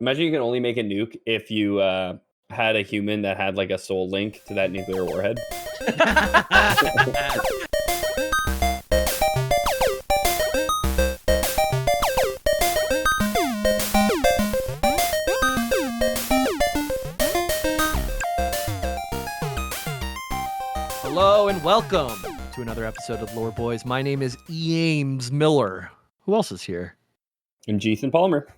Imagine you can only make a nuke if you had a human that had like a soul link to that nuclear warhead. Hello and welcome to another episode of Lore Boys. My name is Ames Miller. Who else is here? And Jason Palmer.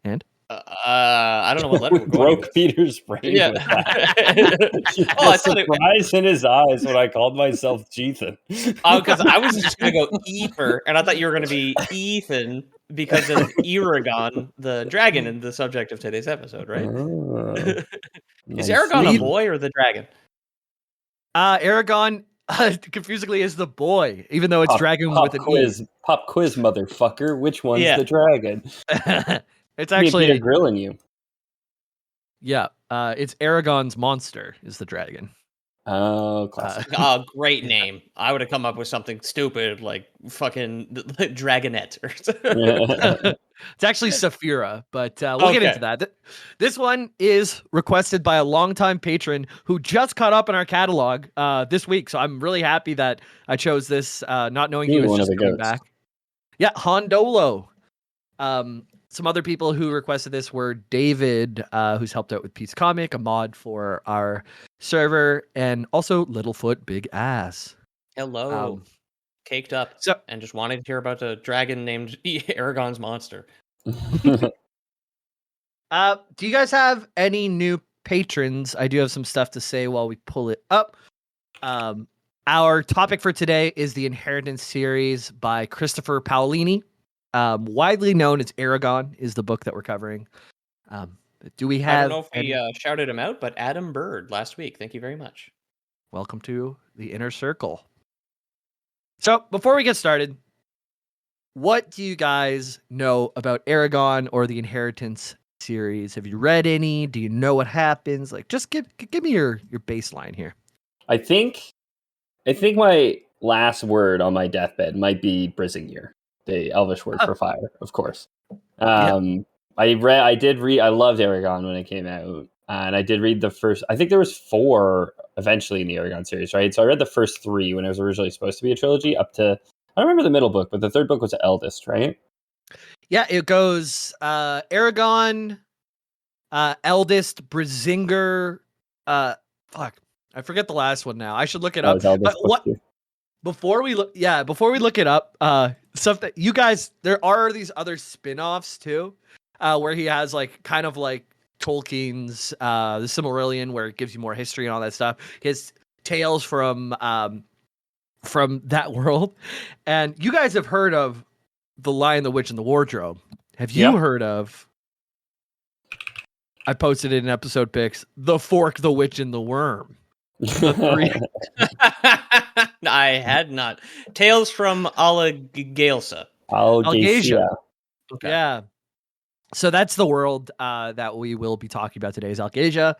And? I don't know what letter we're going Broke with. Peter's brain Yeah. with that. Oh, I The thought it- surprise in his eyes when I called myself Jethan. Oh, because I was just going to go Ether, and I thought you were going to be Ethan because of Eragon, the dragon, and the subject of today's episode, right? Is Eragon a boy or the dragon? Eragon, confusingly, is the boy, even though it's dragon with an quiz, pop quiz, motherfucker. Which one's the dragon? It's actually Peter grilling you. Yeah, it's Eragon's monster is the dragon. Oh, classic. Great name. I would have come up with something stupid like fucking Dragonette or something. It's actually Saphira, but we'll get into that. This one is requested by a longtime patron who just caught up in our catalog this week. So I'm really happy that I chose this, not knowing he was just coming back. Yeah, Hondolo. Some other people who requested this were David, who's helped out with Peace Comic, a mod for our server, and also Littlefoot Big Ass. Hello. Caked up and just wanted to hear about a dragon named Eragon's monster. Do you guys have any new patrons? I do have some stuff to say while we pull it up. Our topic for today is the Inheritance series by Christopher Paolini. Widely known as Eragon is the book that we're covering. Do we have? I don't know if we shouted him out, but Adam Bird last week. Thank you very much. Welcome to the inner circle. So before we get started, what do you guys know about Eragon or the Inheritance series? Have you read any? Do you know what happens? Like, just give me your baseline here. I think my last word on my deathbed might be Brisingir, the Elvish word for fire, of course. I did read. I loved Eragon when it came out, and I did read the first. I think there was 4 eventually in the Eragon series, right? So I read the first 3 when it was originally supposed to be a trilogy, up to I don't remember the middle book, but the third book was Eldest, right? Yeah, it goes Eragon, Eldest, Brisingir. Fuck, I forget the last one now. I should look it up. But what? Before we look it up, something you guys, there are these other spin-offs too, where he has like kind of like Tolkien's the Silmarillion, where it gives you more history and all that stuff. His tales from that world, and you guys have heard of The Lion, the Witch, and the Wardrobe. Have you heard of? I posted it in episode pics. The Fork, the Witch, and the Worm. I had not. Tales from Algaelsa. Algaesia. Okay. Yeah. So that's the world that we will be talking about today is Algaesia.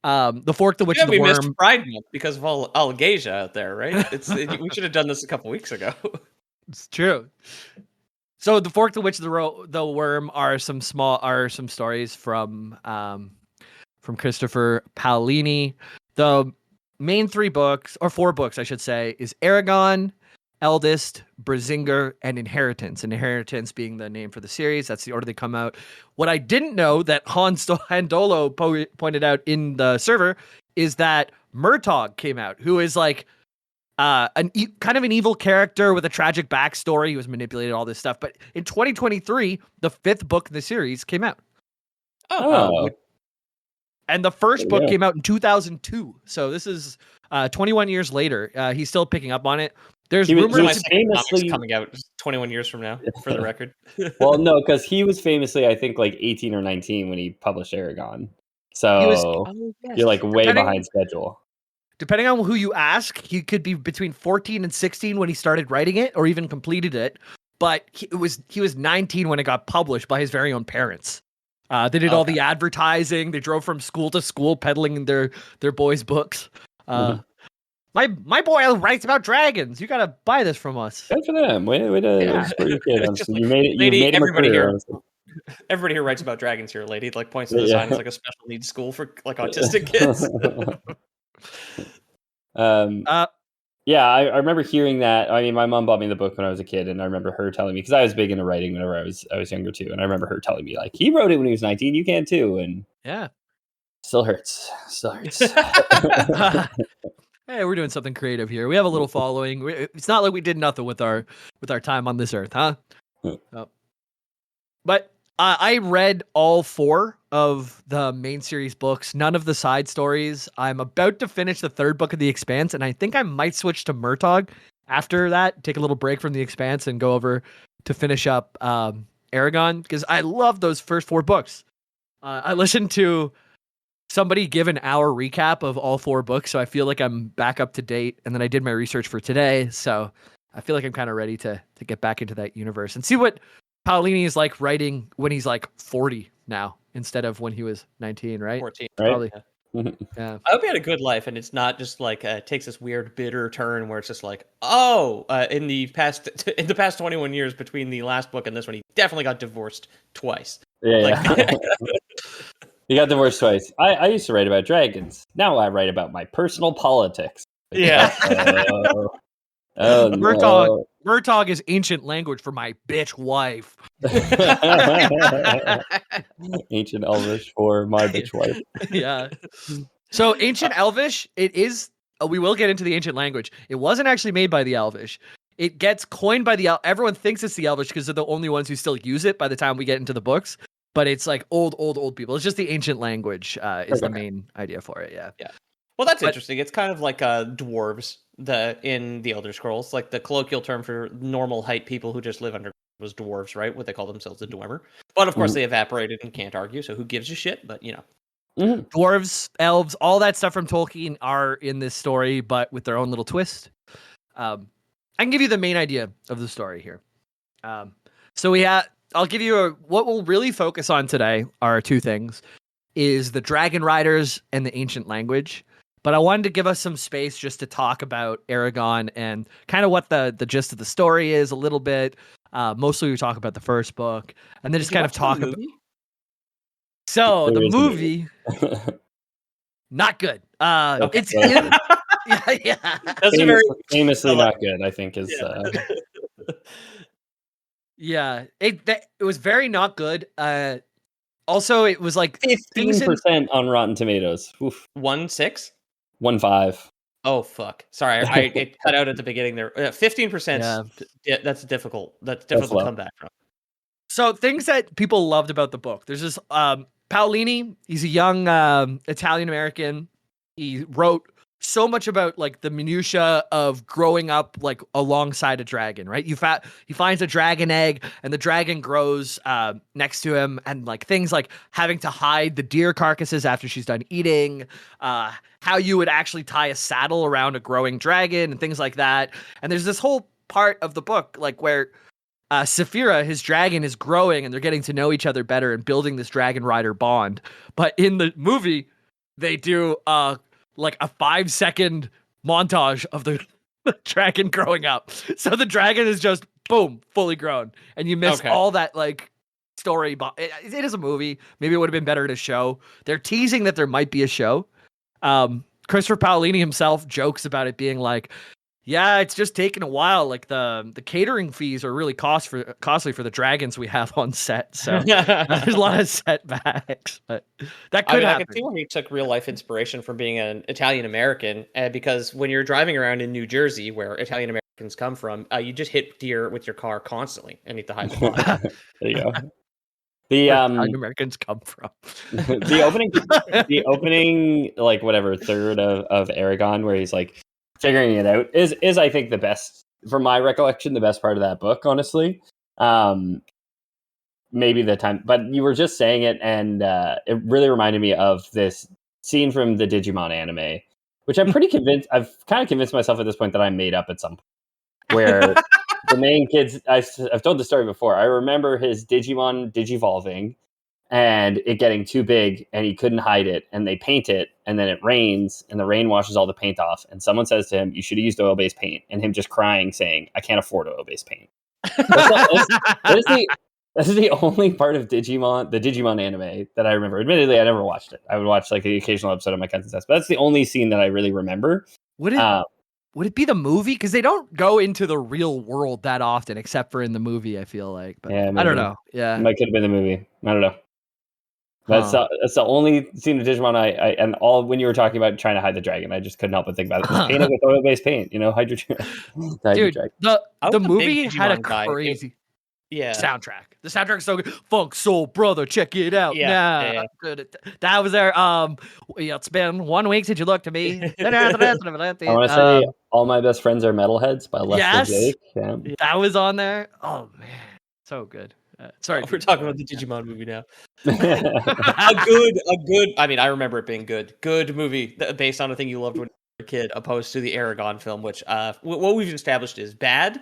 The Fork, the Witch, and the Worm. We missed Pride Month because of all Algaesia out there, right? We should have done this a couple weeks ago. It's true. So the Fork, the Witch, and the Worm are some stories from Christopher Paolini. The main 4 books, I should say, is Eragon, Eldest, Brisingir, and Inheritance. Inheritance being the name for the series. That's the order they come out. What I didn't know that Handolo pointed out in the server is that Murtagh came out, who is like kind of an evil character with a tragic backstory. He was manipulated, all this stuff. But in 2023, the 5th book in the series came out. And the first book came out in 2002. So this is 21 years later. He's still picking up on it. There's rumors famously coming out 21 years from now, for the record. Well, no, because he was famously, I think, like 18 or 19 when he published Eragon. So you're like way behind schedule. Depending on who you ask, he could be between 14 and 16 when he started writing it or even completed it. But he was 19 when it got published by his very own parents. They did all the advertising. They drove from school to school peddling their boys' books. My boy writes about dragons. You got to buy this from us. Good for them. Way to support your kid. You made him everybody a career. here. Everybody who writes about dragons here, lady, like points to the sign as like a special needs school for like autistic kids. Yeah, I remember hearing that. I mean, my mom bought me the book when I was a kid, and I remember her telling me, because I was big into writing whenever I was younger too, and I remember her telling me like, he wrote it when he was 19, you can too, and yeah, still hurts. Hey, we're doing something creative here. We have a little following. It's not like we did nothing with our time on this earth, huh? But I read all 4 of the main series books, none of the side stories. I'm about to finish the 3rd book of The Expanse, and I think I might switch to Murtagh after that, take a little break from The Expanse and go over to finish up Eragon, because I love those first 4 books. I listened to somebody give an hour recap of all 4 books, so I feel like I'm back up to date, and then I did my research for today, so I feel like I'm kind of ready to get back into that universe and see what Paolini is like writing when he's like 40 now instead of when he was 19, right? 14, right? Probably. Yeah. I hope he had a good life, and it's not just like takes this weird bitter turn where it's just like, in the past 21 years between the last book and this one, he definitely got divorced twice. Yeah. He got divorced twice. I used to write about dragons. Now I write about my personal politics. Yeah. Murtagh is ancient language for my bitch wife. Ancient Elvish for my bitch wife. Yeah. So ancient Elvish, it is. We will get into the ancient language. It wasn't actually made by the Elvish. It gets coined by the everyone thinks it's the Elvish because they're the only ones who still use it by the time we get into the books. But it's like old people. It's just the ancient language is the main idea for it. Yeah. Yeah. Well, that's interesting. It's kind of like dwarves in the Elder Scrolls. Like the colloquial term for normal height people who just live under was dwarves, right? What they call themselves, a dwemer. But of course, they evaporated and can't argue. So who gives a shit? But you know, dwarves, elves, all that stuff from Tolkien are in this story, but with their own little twist. I can give you the main idea of the story here. So I'll give you what we'll really focus on today are 2 things, is the dragon riders and the ancient language. But I wanted to give us some space just to talk about Eragon and kind of what the gist of the story is a little bit. Mostly we talk about the first book and then just kind of talk about. So the movie, not good. Okay. It's in, yeah. That's famously not good, I think is. Yeah, it was very not good. Also, it was like 15% on Rotten Tomatoes. 1.6? 1.5. Oh fuck! Sorry, it cut out at the beginning there. 15%. Yeah. That's difficult. That's difficult to come back from. So things that people loved about the book. There's this Paolini. He's a young Italian American. He wrote so much about like the minutia of growing up like alongside a dragon, right? He finds a dragon egg and the dragon grows next to him, and like things like having to hide the deer carcasses after she's done eating, how you would actually tie a saddle around a growing dragon and things like that. And there's this whole part of the book like where Saphira, his dragon, is growing and they're getting to know each other better and building this dragon rider bond. But in the movie, they do like a 5-second montage of the dragon growing up. So the dragon is just boom, fully grown, and you miss all that like story. It is a movie. Maybe it would have been better to show. They're teasing that there might be a show. Christopher Paolini himself jokes about it being like, yeah, it's just taking a while. Like the catering fees are really costly for the dragons we have on set. So there's a lot of setbacks, but that could happen. I can see where he took real life inspiration from being an Italian American, because when you're driving around in New Jersey, where Italian Americans come from, you just hit deer with your car constantly and need to hide the line. There you go. The Italian Americans come from the opening like whatever third of Eragon, where he's like figuring it out is I think the best, from my recollection, the best part of that book, honestly. Maybe the time, but you were just saying it, and it really reminded me of this scene from the Digimon anime, which I'm pretty convinced, I've kind of convinced myself at this point that I made up at some point, where the main kids, I've told the story before, I remember his Digimon digivolving, and it getting too big, and he couldn't hide it, and they paint it, and then it rains, and the rain washes all the paint off, and someone says to him, you should have used oil-based paint, and him just crying, saying, I can't afford oil-based paint. This is the only part of the Digimon anime that I remember. Admittedly, I never watched it. I would watch like the occasional episode of my cousin's house, but that's the only scene that I really remember. Would it be the movie? Because they don't go into the real world that often, except for in the movie, I feel like. But yeah, I don't know. Yeah. It might could have been the movie. I don't know. That's the only scene of Digimon and all when you were talking about trying to hide the dragon, I just couldn't help but think about it. Just paint it with oil-based paint, hide your Dude, dragon. The movie had a crazy soundtrack. The soundtrack's so good. Funk Soul Brother, check it out. Yeah. That was there. It's been 1 week since you looked at me. I want to say All My Best Friends Are Metalheads by Lester Jake. Yeah. That was on there. Oh man, so good. Sorry, we're talking about the Digimon movie now. a good. I mean, I remember it being good. Good movie based on a thing you loved when you were a kid, opposed to the Eragon film, which what we've established is bad.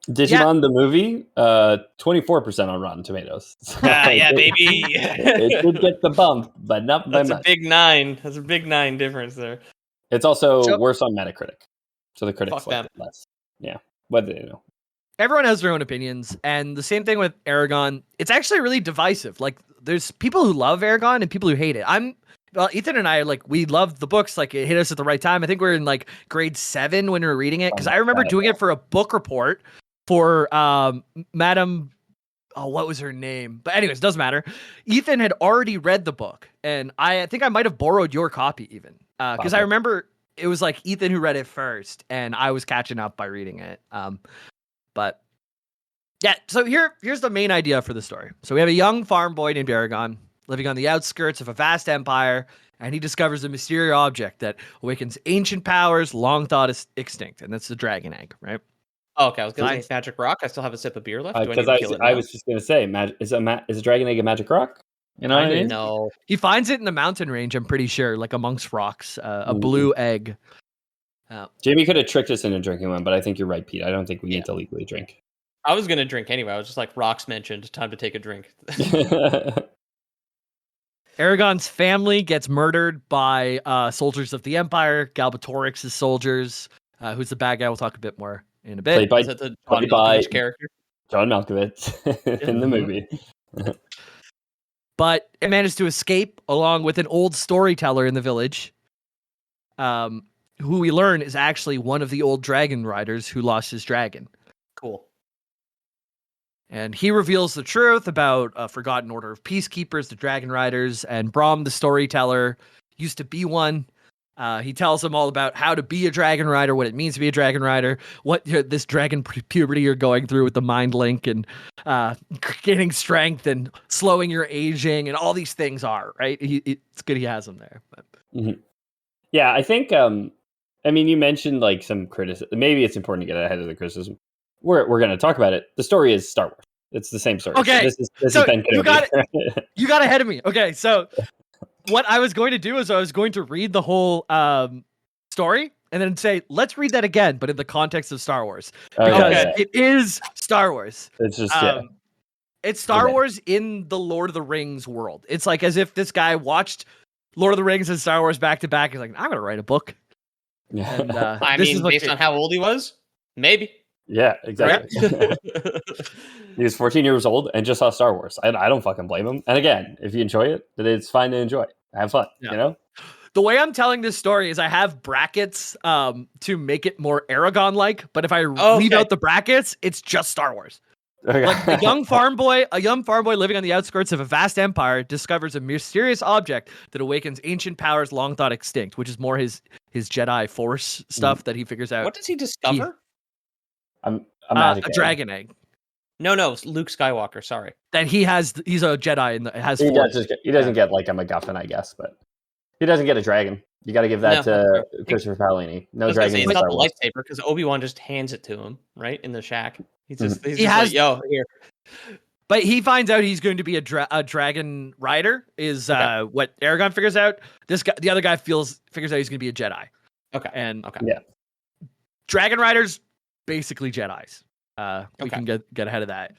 Digimon the movie, 24% on Rotten Tomatoes. So baby. It did get the bump, but not by much. That's a big 9. That's a big 9 difference there. It's also worse on Metacritic, so the critics like it less. Yeah, what do they know? Everyone has their own opinions, and the same thing with Eragon. It's actually really divisive. Like, there's people who love Eragon and people who hate it. Ethan and I, we loved the books. Like, it hit us at the right time. I think we were in grade 7 when we were reading it, because I remember doing it for a book report for Madam. Oh, what was her name? But anyways, doesn't matter. Ethan had already read the book, and I think I might have borrowed your copy even, because I remember it was Ethan who read it first, and I was catching up by reading it. But yeah, so here's the main idea for the story. So we have a young farm boy named Eragon living on the outskirts of a vast empire, and he discovers a mysterious object that awakens ancient powers long thought extinct, and that's the dragon egg, right? Oh, okay, I was going to say Magic Rock. I still have a sip of beer left. Because I was just going to say, is a dragon egg a magic rock? You know what I mean? No. He finds it in the mountain range, I'm pretty sure, amongst rocks, a blue egg. Jamie could have tricked us into drinking one, but I think you're right, Pete. I don't think we need to legally drink. I was going to drink anyway. I was just like, rocks mentioned, time to take a drink. Eragon's family gets murdered by soldiers of the Empire, Galbatorix's soldiers, who's the bad guy. We'll talk a bit more in a bit. Played by the John Malkovich character. John Malkovich in the movie. But it managed to escape along with an old storyteller in the village, who we learn is actually one of the old dragon riders who lost his dragon. Cool. And he reveals the truth about a forgotten order of peacekeepers, the dragon riders, and Brahm, the storyteller, used to be one. He tells them all about how to be a dragon rider, what it means to be a dragon rider, what this dragon puberty you're going through with the mind link and gaining strength and slowing your aging and all these things are, right? It's good he has them there. But. Mm-hmm. Yeah, I think, you mentioned some criticism. Maybe it's important to get ahead of the criticism. We're going to talk about it. The story is Star Wars. It's the same story. Okay. So this is Ben Kenobi. You got ahead of me. Okay, so what I was going to do is I was going to read the whole story and then say, let's read that again, but in the context of Star Wars. Because it is Star Wars. It's just, It's Star Wars in the Lord of the Rings world. It's like as if this guy watched Lord of the Rings and Star Wars back to back. He's like, I'm going to write a book. Yeah. And, based on how old he was, maybe. Yeah, exactly. Right? He was 14 years old and just saw Star Wars. I don't fucking blame him. And again, if you enjoy it, then it's fine to enjoy. Have fun, you know? The way I'm telling this story is I have brackets to make it more Eragon-like, but if I leave out the brackets, it's just Star Wars. Okay. Like a young farm boy living on the outskirts of a vast empire discovers a mysterious object that awakens ancient powers long thought extinct, which is more his Jedi Force stuff that he figures out. What does he discover? A dragon egg. No, Luke Skywalker. Sorry, that he's a Jedi and has. He doesn't get like a MacGuffin, I guess, but he doesn't get a dragon. You got to give that to Christopher Paolini. No dragon. He's got the lightsaber because Obi-Wan just hands it to him right in the shack. Like, yo, here. But he finds out he's going to be a dragon rider. Is what Eragon figures out. This guy, the other guy, figures out he's going to be a Jedi. Okay. Dragon riders. Basically Jedis. We can get ahead of that.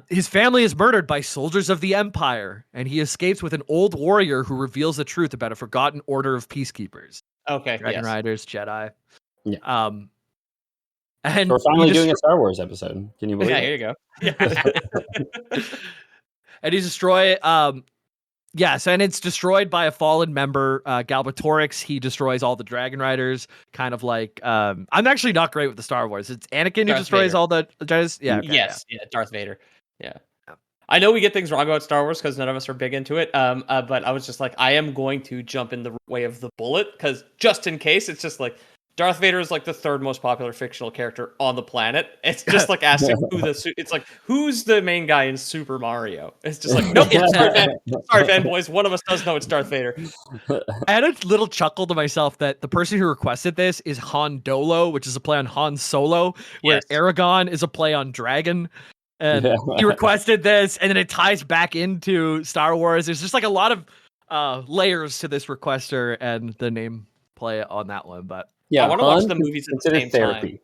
His family is murdered by soldiers of the Empire, and he escapes with an old warrior who reveals the truth about a forgotten order of peacekeepers. Okay, Dragon Riders, Jedi. Yeah. And we're finally doing a Star Wars episode. Can you believe it? Here you go. Yeah. And he's destroyed. Yes, and it's destroyed by a fallen member, Galbatorix. He destroys all the Dragon Riders. Kind of like, I'm actually not great with the Star Wars. It's Anakin who destroys all the Jedi's. Yeah. Okay, yes. Yeah. Darth Vader. Yeah. I know we get things wrong about Star Wars because none of us are big into it. But I was just like, I am going to jump in the way of the bullet because just in case, it's just like Darth Vader is like the third most popular fictional character on the planet. It's just like asking it's like who's the main guy in Super Mario. It's just like nope. Sorry, fanboys. One of us does know it's Darth Vader. I had a little chuckle to myself that the person who requested this is Han Dolo, which is a play on Han Solo, where Eragon is a play on Dragon. And he requested this, and then it ties back into Star Wars. There's just like a lot of layers to this requester and the name play on that one. But yeah, I want to watch the movies at the same therapy.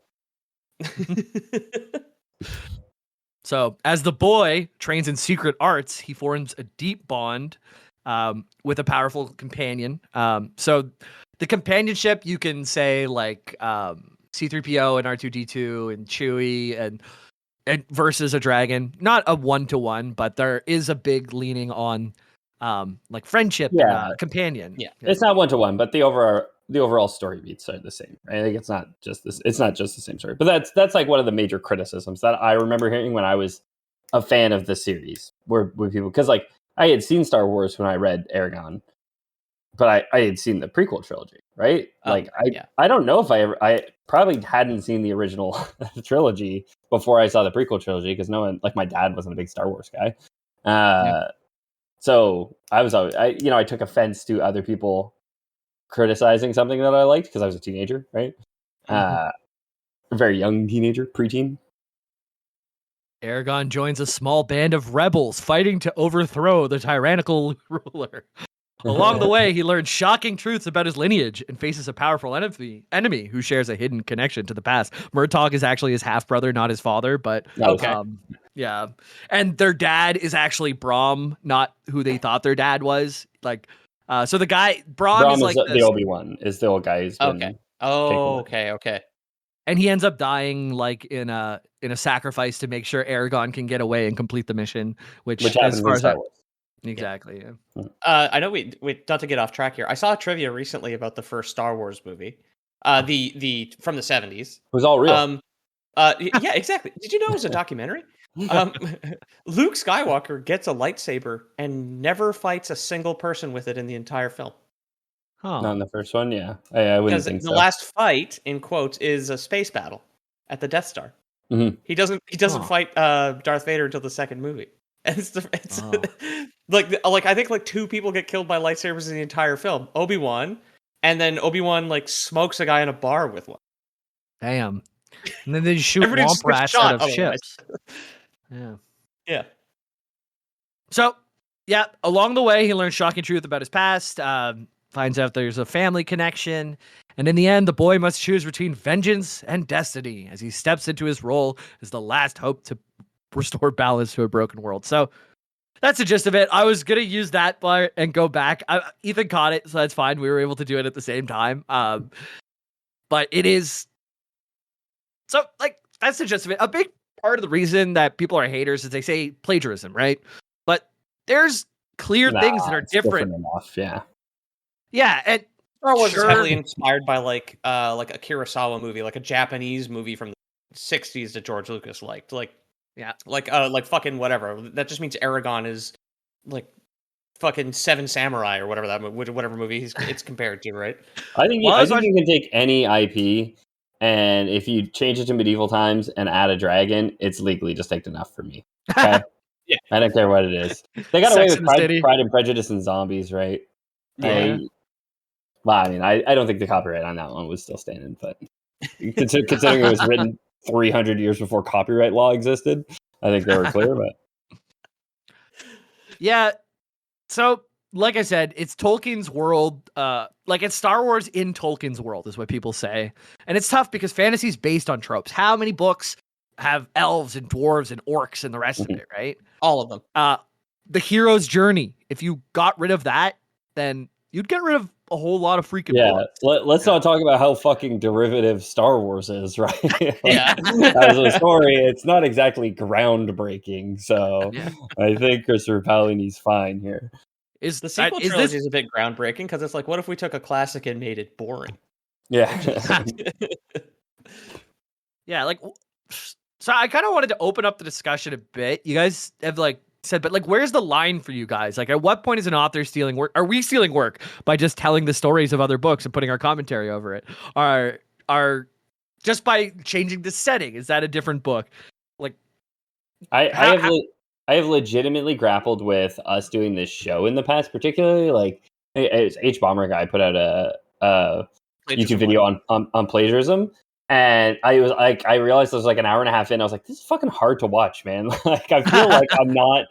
So, as the boy trains in secret arts, he forms a deep bond with a powerful companion. So, the companionship, you can say like C-3PO and R2-D2 and Chewie and versus a dragon. Not a one-to-one, but there is a big leaning on like friendship and companion. Yeah, it's not one-to-one, but the overall story beats are the same. Right? I think it's not just the same story. But that's like one of the major criticisms that I remember hearing when I was a fan of the series, where people, because like I had seen Star Wars when I read Eragon, but I had seen the prequel trilogy, right? I don't know if I probably hadn't seen the original trilogy before I saw the prequel trilogy, because no one, like my dad wasn't a big Star Wars guy. So I was always, I took offense to other people criticizing something that I liked because I was a teenager, right? A very young teenager, preteen. Eragon joins a small band of rebels fighting to overthrow the tyrannical ruler. Along the way, he learns shocking truths about his lineage and faces a powerful enemy who shares a hidden connection to the past. Murtaugh is actually his half-brother, not his father, but yeah. And their dad is actually Braum, not who they thought their dad was. Like, so the guy Braum is like the Obi-Wan is the old guy who's been okay. And he ends up dying like in a sacrifice to make sure Eragon can get away and complete the mission, which happens in Star Wars. Exactly. Yeah. I know we not to get off track here. I saw a trivia recently about the first Star Wars movie, the from the 70s. It was all real. Yeah, exactly. Did you know it was a documentary? Luke Skywalker gets a lightsaber and never fights a single person with it in the entire film. Not in the first one, yeah. I wouldn't think so. The last fight, in quotes, is a space battle at the Death Star. Mm-hmm. He doesn't fight Darth Vader until the second movie. And it's like I think like two people get killed by lightsabers in the entire film. Obi-Wan, and then Obi-Wan like smokes a guy in a bar with one. Damn. And then they shoot womp rats out of ships. Yeah. So, yeah, along the way, he learns shocking truth about his past, finds out there's a family connection, and in the end, the boy must choose between vengeance and destiny as he steps into his role as the last hope to restore balance to a broken world. So that's the gist of it. I was going to use that part and go back. Ethan caught it, so that's fine. We were able to do it at the same time. But it is... So, like, that's the gist of it. A big part of the reason that people are haters is they say plagiarism, right? But there's clear things that are different enough, yeah. Yeah, and Star Wars is heavily inspired by like a Kurosawa movie, like a Japanese movie from the 60s that George Lucas liked. Like fucking whatever. That just means Eragon is like fucking Seven Samurai or whatever whatever movie it's compared to, right? I think you can take any IP, and if you change it to medieval times and add a dragon, it's legally just like enough for me. Okay? Yeah. I don't care what it is. They got away with Pride and Prejudice and zombies, right? Yeah. Well, I mean, I don't think the copyright on that one was still standing, but considering it was written 300 years before copyright law existed, I think they were clear. But yeah, so like I said, it's Tolkien's world. Like it's Star Wars in Tolkien's world is what people say, and it's tough because fantasy is based on tropes. How many books have elves and dwarves and orcs and the rest of it? Right, all of them. The hero's journey. If you got rid of that, then you'd get rid of a whole lot of freaking books. Let's not talk about how fucking derivative Star Wars is, right? Yeah. As a story, it's not exactly groundbreaking. So I think Christopher Paolini's fine here. The sequel trilogy is a bit groundbreaking because it's like, what if we took a classic and made it boring? Yeah. Yeah, like, so I kind of wanted to open up the discussion a bit. You guys have like said, but like, where's the line for you guys? Like, at what point is an author stealing work? Are we stealing work by just telling the stories of other books and putting our commentary over it? Are just by changing the setting? Is that a different book? Like, I have legitimately grappled with us doing this show in the past, particularly like H Bomber guy put out a YouTube video on plagiarism. And I was like, I realized it was like an hour and a half in. I was like, this is fucking hard to watch, man. Like, I feel like I'm not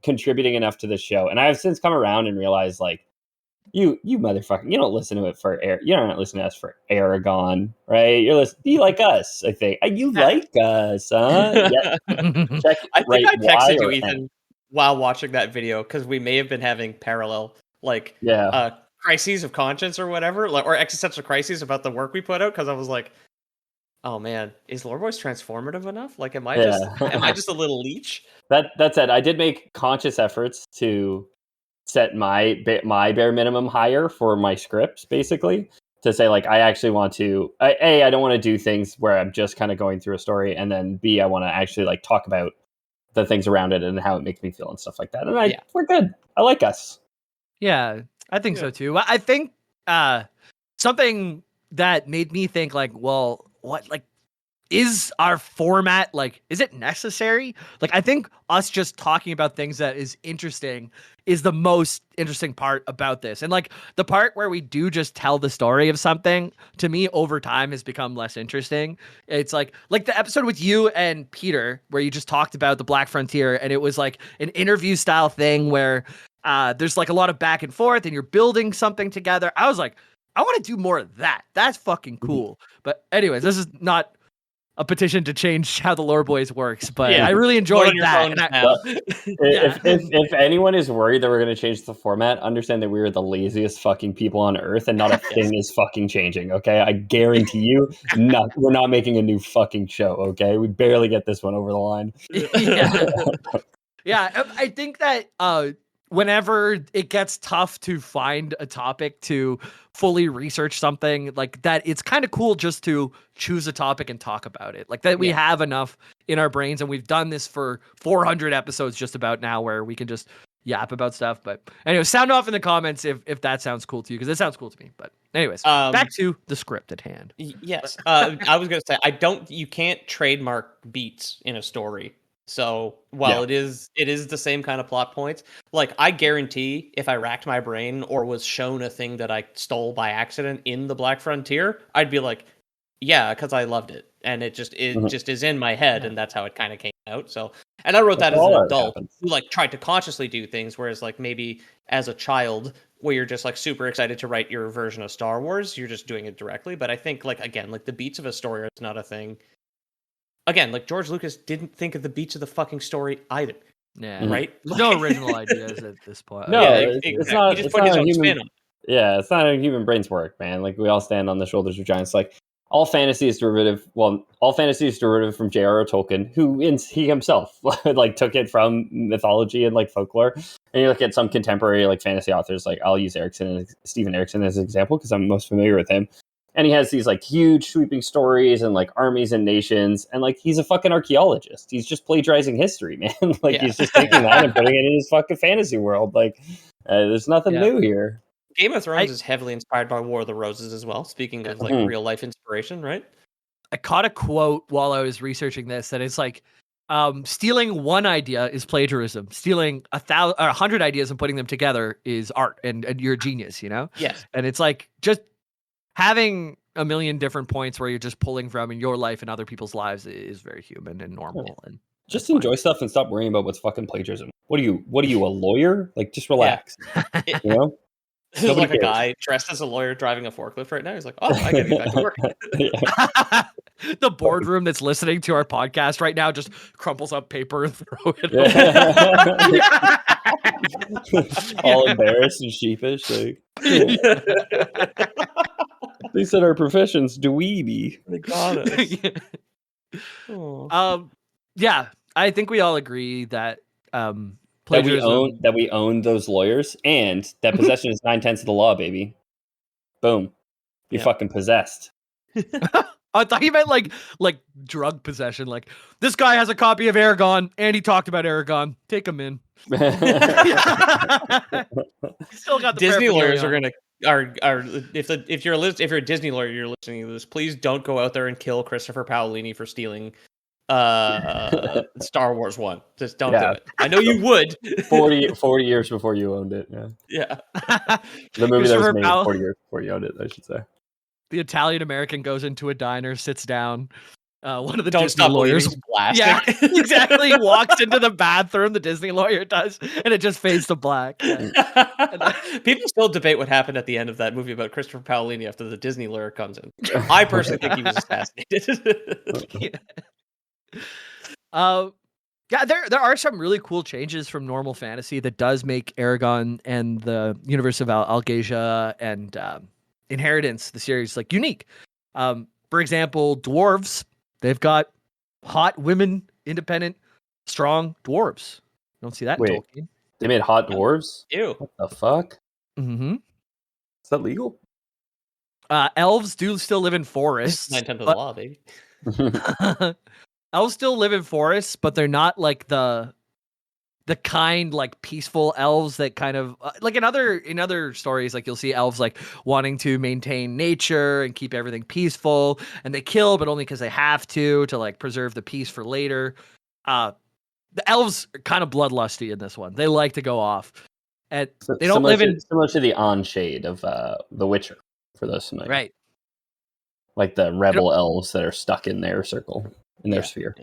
contributing enough to the show. And I've since come around and realized, like, you motherfucker, you don't listen to it for you're not listening to us for Eragon, right? You like us, I think. You like us, huh? Yeah. Check I think I texted you, Ethan, while watching that video because we may have been having parallel, like, crises of conscience or whatever, like, or existential crises about the work we put out. Because I was like, oh man, is Lore Boys transformative enough? Like, am I just a little leech? That said, I did make conscious efforts to set my bare minimum higher for my scripts, basically, to say, like, I actually want to I don't want to do things where I'm just kind of going through a story, and then B, I want to actually like talk about the things around it and how it makes me feel and stuff like that. And we're good. I like us. Yeah, I think so too. I think something that made me think, like, well, what, like, is our format, like, is it necessary? Like, I think us just talking about things that is interesting is the most interesting part about this. And like the part where we do just tell the story of something, to me, over time has become less interesting. It's like the episode with you and Peter where you just talked about the Black Frontier, and it was like an interview style thing where there's like a lot of back and forth and you're building something together. I was like, I want to do more of that. That's fucking cool. But anyways, this is not a petition to change how the Lore Boys works, but I really enjoyed that. If anyone is worried that we're going to change the format, understand that we are the laziest fucking people on earth, and not a thing is fucking changing. Okay, I guarantee you, we're not making a new fucking show. Okay, we barely get this one over the line. Yeah, I think that whenever it gets tough to find a topic to fully research something like that, it's kind of cool just to choose a topic and talk about it. Like that we have enough in our brains, and we've done this for 400 episodes just about now where we can just yap about stuff. But anyway, sound off in the comments if that sounds cool to you, because it sounds cool to me. But anyways, back to the script at hand. Yes. I was going to say, you can't trademark beats in a story. So while it is the same kind of plot points, like I guarantee if I racked my brain or was shown a thing that I stole by accident in the Black Frontier, I'd be like, yeah, because I loved it. And it just is in my head, and that's how it kind of came out. So, and I wrote that as an adult who like tried to consciously do things, whereas like maybe as a child where you're just like super excited to write your version of Star Wars, you're just doing it directly. But I think like, again, like the beats of a story is not a thing. Again, like George Lucas didn't think of the beats of the fucking story either. Yeah. Right? No original ideas at this point. No, it's not. He just put his own spin on it. Yeah, it's not how human brains work, man. Like we all stand on the shoulders of giants. Like all fantasy is derivative. Well, all fantasy is derivative from J.R.R. Tolkien, he himself like took it from mythology and like folklore. And you look at some contemporary like fantasy authors, like I'll use Stephen Erickson as an example because I'm most familiar with him. And he has these like huge sweeping stories and like armies and nations. And like, he's a fucking archaeologist. He's just plagiarizing history, man. Like he's just taking that and putting it in his fucking fantasy world. Like there's nothing new here. Game of Thrones is heavily inspired by War of the Roses as well. Speaking of like real life inspiration, right? I caught a quote while I was researching this that it's like, stealing one idea is plagiarism. Stealing 100 ideas and putting them together is art, and you're a genius, you know? Yes. And it's like just having a million different points where you're just pulling from in your life and other people's lives is very human and normal. And just enjoy stuff and stop worrying about what's fucking plagiarism. What are you, a lawyer? Like, just relax. You know? There's like a guy dressed as a lawyer driving a forklift right now. He's like, "Oh, I gotta get back to work." The boardroom that's listening to our podcast right now just crumples up paper and throw it all embarrassed and sheepish. Like, they said our profession's dweeby. They got us. Yeah, I think we all agree that that we own those lawyers, and that possession is 9/10 of the law, baby. Boom, you're fucking possessed. I thought you meant like drug possession. Like, this guy has a copy of Eragon, and he talked about Eragon. Take him in. Still got the Disney lawyers are gonna if you're a Disney lawyer, you're listening to this. Please don't go out there and kill Christopher Paolini for stealing Star Wars 1. Just don't do it. I know you would. 40 years before you owned it. Yeah. The movie that was made 40 years before you owned it, I should say. The Italian American goes into a diner, sits down. One of the Don't Disney lawyers, exactly, walks into the bathroom. The Disney lawyer does, and it just fades to black. Yeah. People still debate what happened at the end of that movie about Christopher Paolini after the Disney lawyer comes in. I personally think he was assassinated. Yeah, there are some really cool changes from normal fantasy that does make Eragon and the universe of Algasia and Inheritance, the series, like unique. For example, dwarves, they've got hot women, independent, strong dwarves. You don't see that in Tolkien. They made hot dwarves? Ew. What the fuck? Mm-hmm. Is that legal? Elves do still live in forests. 9/10 of the law, baby. Elves still live in forests, but they're not like the kind, like, peaceful elves that kind of like in other stories, like you'll see elves like wanting to maintain nature and keep everything peaceful, and they kill, but only because they have to like preserve the peace for later. The elves are kind of bloodlusty in this one. They like to go off, and they don't live in similar to the on-shade of The Witcher, for those familiar. Right. Like the rebel elves that are stuck in their circle, in their sphere.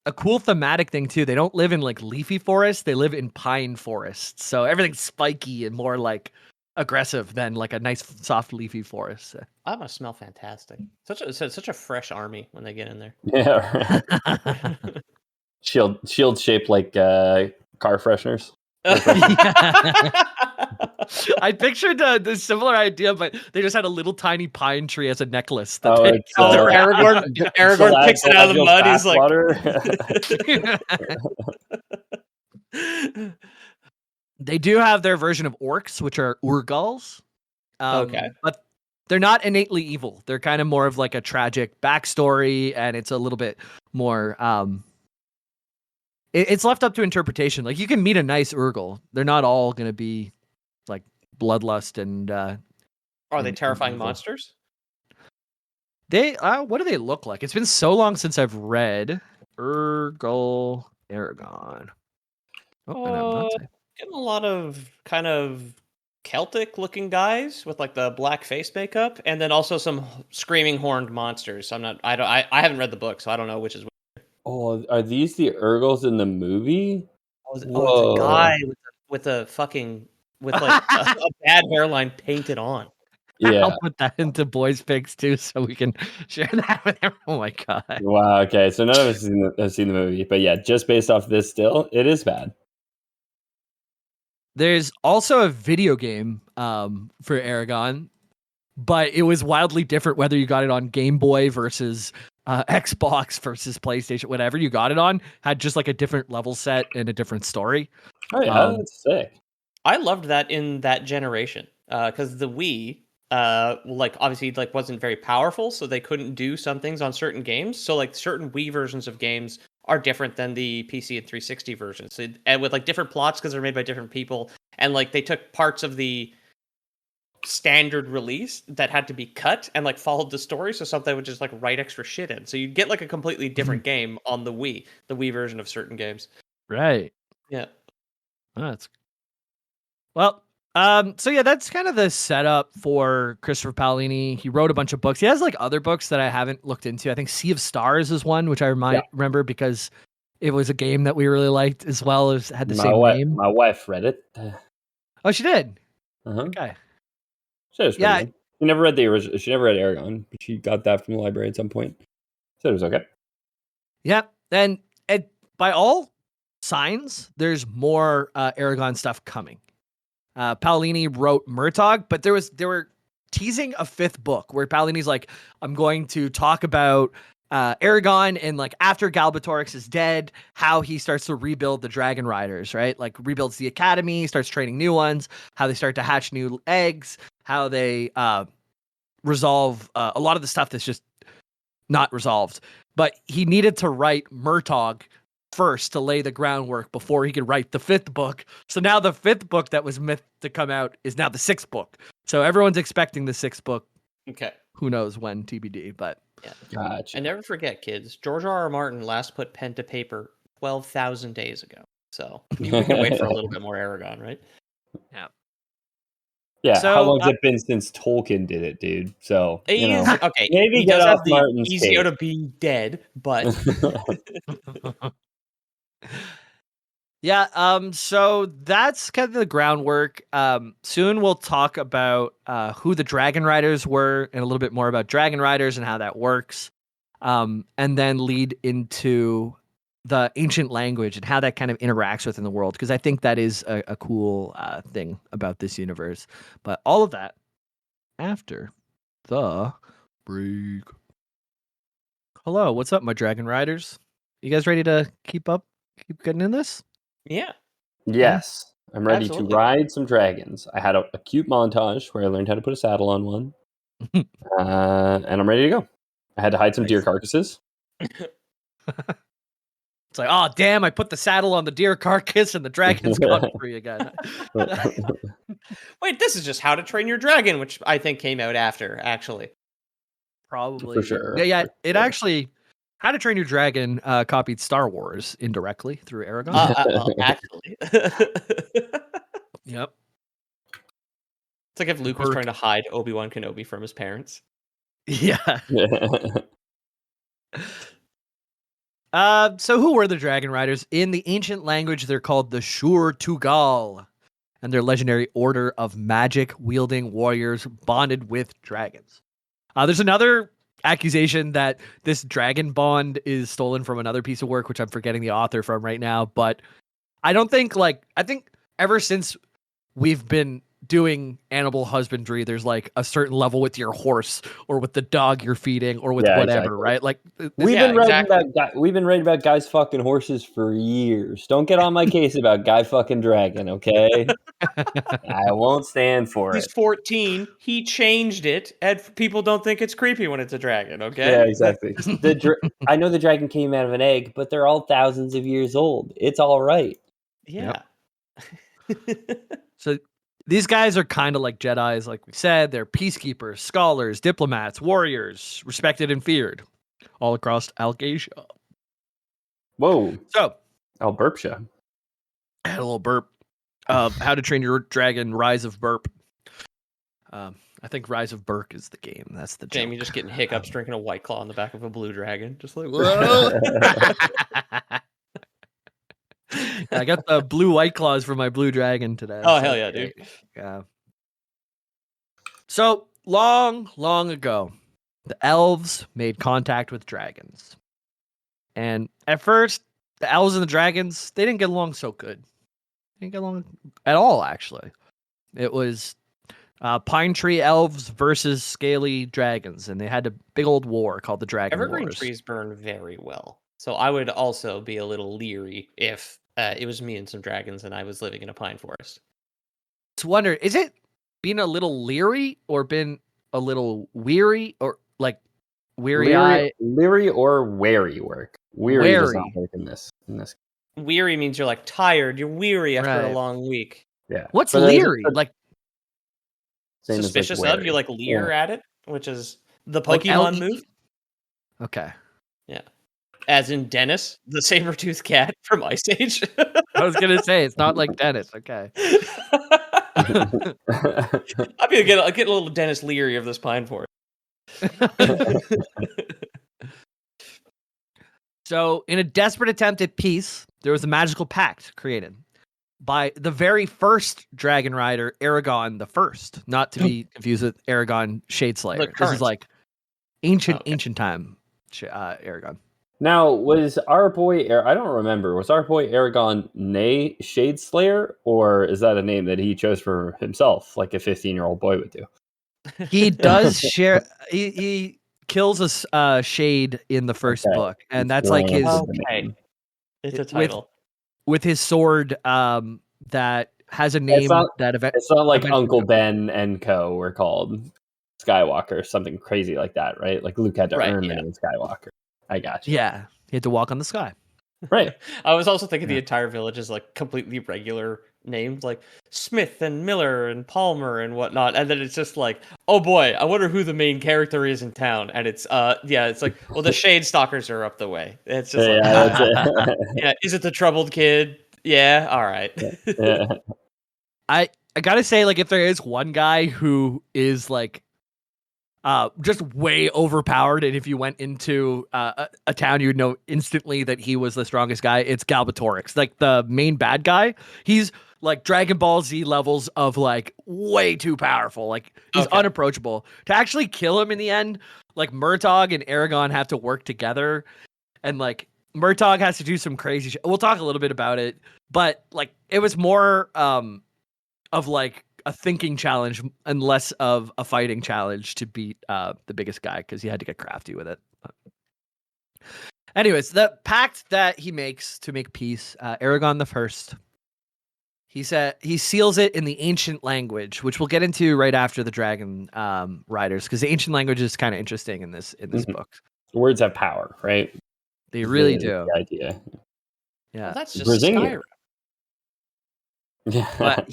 A cool thematic thing too, they don't live in like leafy forests, they live in pine forests. So everything's spiky and more like aggressive than like a nice soft leafy forest. I'm gonna smell fantastic. Such a fresh army when they get in there. Yeah. Right. Shield shaped like car fresheners. I pictured the similar idea, but they just had a little tiny pine tree as a necklace. Aragorn picks it out of the mud. He's like, they do have their version of orcs, which are Urgals. Okay, but they're not innately evil. They're kind of more of like a tragic backstory, and it's a little bit more. It's left up to interpretation. Like, you can meet a nice Urgal. They're not all going to be like bloodlust and. Are they terrifying monsters? They what do they look like? It's been so long since I've read Urgal Eragon. Getting a lot of kind of Celtic looking guys with like the black face makeup, and then also some screaming horned monsters. I haven't read the book, so I don't know which is which. Oh, are these the Urgals in the movie? It's a guy with like a bad hairline painted on. Yeah, I'll put that into boys' picks too, so we can share that with everyone. Oh my god! Wow. Okay, so none of us have seen the movie, but yeah, just based off this, still, it is bad. There's also a video game for Eragon, but it was wildly different whether you got it on Game Boy versus Xbox versus PlayStation. Whatever you got it on had just like a different level set and a different story. Oh yeah, that's sick. I loved that in that generation because the Wii, like obviously like wasn't very powerful, so they couldn't do some things on certain games. So like certain Wii versions of games are different than the PC and 360 versions, so, and with like different plots because they're made by different people, and like they took parts of the standard release that had to be cut and like followed the story, so something would just like write extra shit in, so you'd get like a completely different game on the Wii version of certain games. Right. Yeah. That's well. So yeah, that's kind of the setup for Christopher Paolini. He wrote a bunch of books. He has like other books that I haven't looked into. I think Sea of Stars is one, which I remember because it was a game that we really liked, as well as had the same name. My wife read it. Oh, she did? Okay. Said it was pretty good. She never read the original. She never read Eragon, but she got that from the library at some point. Said it was okay. Yeah, and by all signs, there's more Eragon stuff coming. Paolini wrote Murtagh, but they were teasing a 5th book where Paolini's like, I'm going to talk about Eragon and like after Galbatorix is dead, how he starts to rebuild the Dragon Riders, right? Like rebuilds the academy, starts training new ones, how they start to hatch new eggs, how they resolve a lot of the stuff that's just not resolved. But he needed to write Murtagh first to lay the groundwork before he could write the 5th book. So now the 5th book that was meant to come out is now the 6th book. So everyone's expecting the 6th book. Okay. Who knows when, TBD, but yeah. Gotcha. And never forget, kids, George R.R. Martin last put pen to paper 12,000 days ago. So we can wait for a little bit more Eragon, right? Yeah. Yeah, So, how long's it been since Tolkien did it, dude? So, okay, maybe he get does off have the Martin's easier case. to be dead, but yeah, so that's kind of the groundwork. Soon we'll talk about who the Dragon Riders were and a little bit more about Dragon Riders and how that works. And then lead into the ancient language and how that kind of interacts within the world, because I think that is a cool thing about this universe. But all of that after the break. Hello, what's up, my Dragon Riders? You guys ready to keep getting in this? yeah. Yes, I'm ready Absolutely. to ride some dragons. I had a cute montage where I learned how to put a saddle on one, and I'm ready to go. I had to hide some deer carcasses. It's like, oh damn! I put the saddle on the deer carcass, and the dragon's gone free again. Wait, this is just How to Train Your Dragon, which I think came out after, actually. Probably For sure. Yeah. It actually, How to Train Your Dragon copied Star Wars indirectly through Eragon. Well, actually. Yep. It's like if Luke was trying to hide Obi-Wan Kenobi from his parents. Yeah. So who were the Dragon Riders? In the ancient language, they're called the Shur Tugal, and they're legendary order of magic-wielding warriors bonded with dragons. There's another accusation that this dragon bond is stolen from another piece of work, which I'm forgetting the author from right now, but I think ever since we've been doing animal husbandry, there's like a certain level with your horse or with the dog you're feeding or with whatever, exactly. Right? Like we've been writing about guys fucking horses for years. Don't get on my case about guy fucking dragon, okay? I won't stand for it. He's 14. He changed it, and people don't think it's creepy when it's a dragon, okay? Yeah, exactly. I know the dragon came out of an egg, but they're all thousands of years old. It's all right. Yeah. Yep. So these guys are kind of like Jedis, like we said. They're peacekeepers, scholars, diplomats, warriors, respected and feared all across Algasia. Whoa. So, Alburpsha. I had a little burp. How to Train Your Dragon, Rise of Burp. I think Rise of Burke is the game. That's the Jamie joke. just getting hiccups, drinking a White Claw on the back of a blue dragon. Just like, whoa. I got the blue White Claws for my blue dragon today. Oh, hell yeah, dude. Yeah. So, long ago, the elves made contact with dragons. And at first, the elves and the dragons, they didn't get along so good. They didn't get along at all, actually. It was pine tree elves versus scaly dragons, and they had a big old war called the Dragon Evergreen Wars. trees burn very well. So I would also be a little leery if it was me and some dragons and I was living in a pine forest. I wonder, is it being a little leery or been a little weary or like weary-eyed? Leery or wary work. Weary does not work in this. Weary means you're like tired. You're weary after a long week. Yeah. What's leery? Like suspicious of? You like leer at it, which is the Pokemon like move. Okay. Yeah. As in Dennis, the saber-toothed cat from Ice Age. I was gonna say it's not like Dennis. Okay. I'll get a little Dennis Leary of this pine forest. So, in a desperate attempt at peace, there was a magical pact created. by the very first dragon rider, Eragon the First, not to be confused with Eragon Shadeslayer. This is like ancient time, Eragon. Now, was our boy, I don't remember, was our boy Eragon nay Shadeslayer, or is that a name that he chose for himself, like a 15-year-old boy would do? He does share, he kills a shade in the first book, and that's like his, it's a title. With his sword that has a name it's not like Uncle Ben and Co. were called Skywalker, something crazy like that, right? Like Luke had to earn the name Skywalker. I got you. Yeah, he had to walk on the sky. Right. I was also thinking the entire village is like completely regular names, like Smith and Miller and Palmer and whatnot, and then it's just like, oh boy, I wonder who the main character is in town. And it's it's like, well, the Shade Stalkers are up the way. It's just is it the troubled kid? Yeah, all right. I gotta say, like, if there is one guy who is like just way overpowered, and if you went into a town, you would know instantly that he was the strongest guy. It's Galbatorix, like the main bad guy. He's like Dragon Ball Z levels of like way too powerful. Like he's unapproachable. To actually kill him in the end, like Murtagh and Eragon have to work together, and like Murtagh has to do some crazy shit. We'll talk a little bit about it, but like it was more of like a thinking challenge and less of a fighting challenge to beat the biggest guy, because he had to get crafty with it. Anyways, the pact that he makes to make peace, Eragon the First, he said he seals it in the ancient language, which we'll get into right after the dragon riders, because the ancient language is kind of interesting in this book. Words have power, right? They really do. The idea. Yeah, well, that's just Skyrim. Yeah, but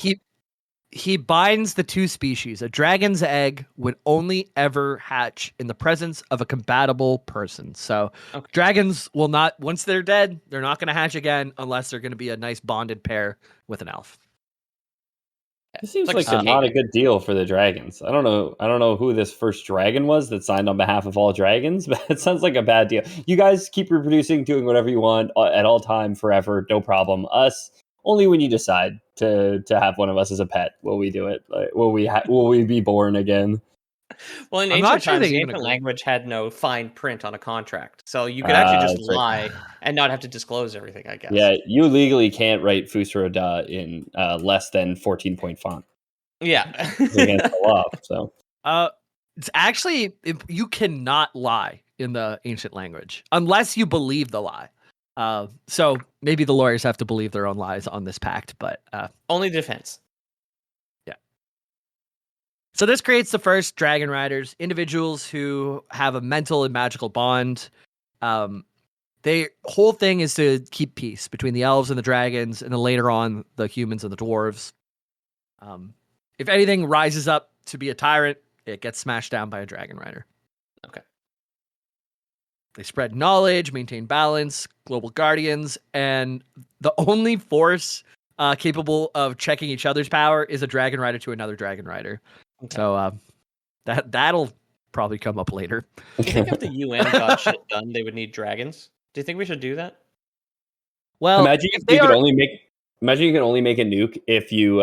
he binds the two species. A dragon's egg would only ever hatch in the presence of a compatible person. So dragons will not, once they're dead, they're not going to hatch again unless they're going to be a nice bonded pair with an elf. This seems like not a good deal for the dragons. I don't know who this first dragon was that signed on behalf of all dragons, but it sounds like a bad deal. You guys keep reproducing, doing whatever you want at all time, forever, no problem. Us, only when you decide to have one of us as a pet will we do it. Like, will we be born again? Well, in ancient times, the ancient language had no fine print on a contract, so you could actually just lie and not have to disclose everything, I guess. Yeah, you legally can't write Fusra Da in less than 14-point font. Yeah. It's against the law, so. It's actually, you cannot lie in the ancient language unless you believe the lie. So maybe the lawyers have to believe their own lies on this pact, but only defense. Yeah. So this creates the first dragon riders, individuals who have a mental and magical bond. Their whole thing is to keep peace between the elves and the dragons, and then later on the humans and the dwarves. If anything rises up to be a tyrant, it gets smashed down by a dragon rider. Okay. They spread knowledge, maintain balance, global guardians, and the only force capable of checking each other's power is a dragon rider to another dragon rider. Okay. So that'll probably come up later. Do you think if the UN got shit done, they would need dragons? Do you think we should do that? Well, imagine you could only make a nuke if you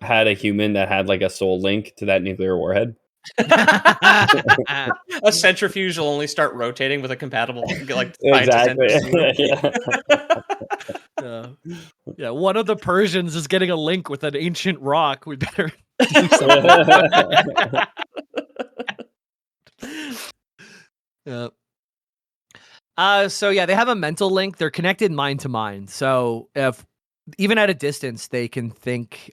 had a human that had like a soul link to that nuclear warhead. A centrifuge will only start rotating with a compatible like 5 to 10%. Yeah, one of the Persians is getting a link with an ancient rock. We better do something. Yeah. So yeah, they have a mental link. They're connected mind to mind. So if even at a distance, they can think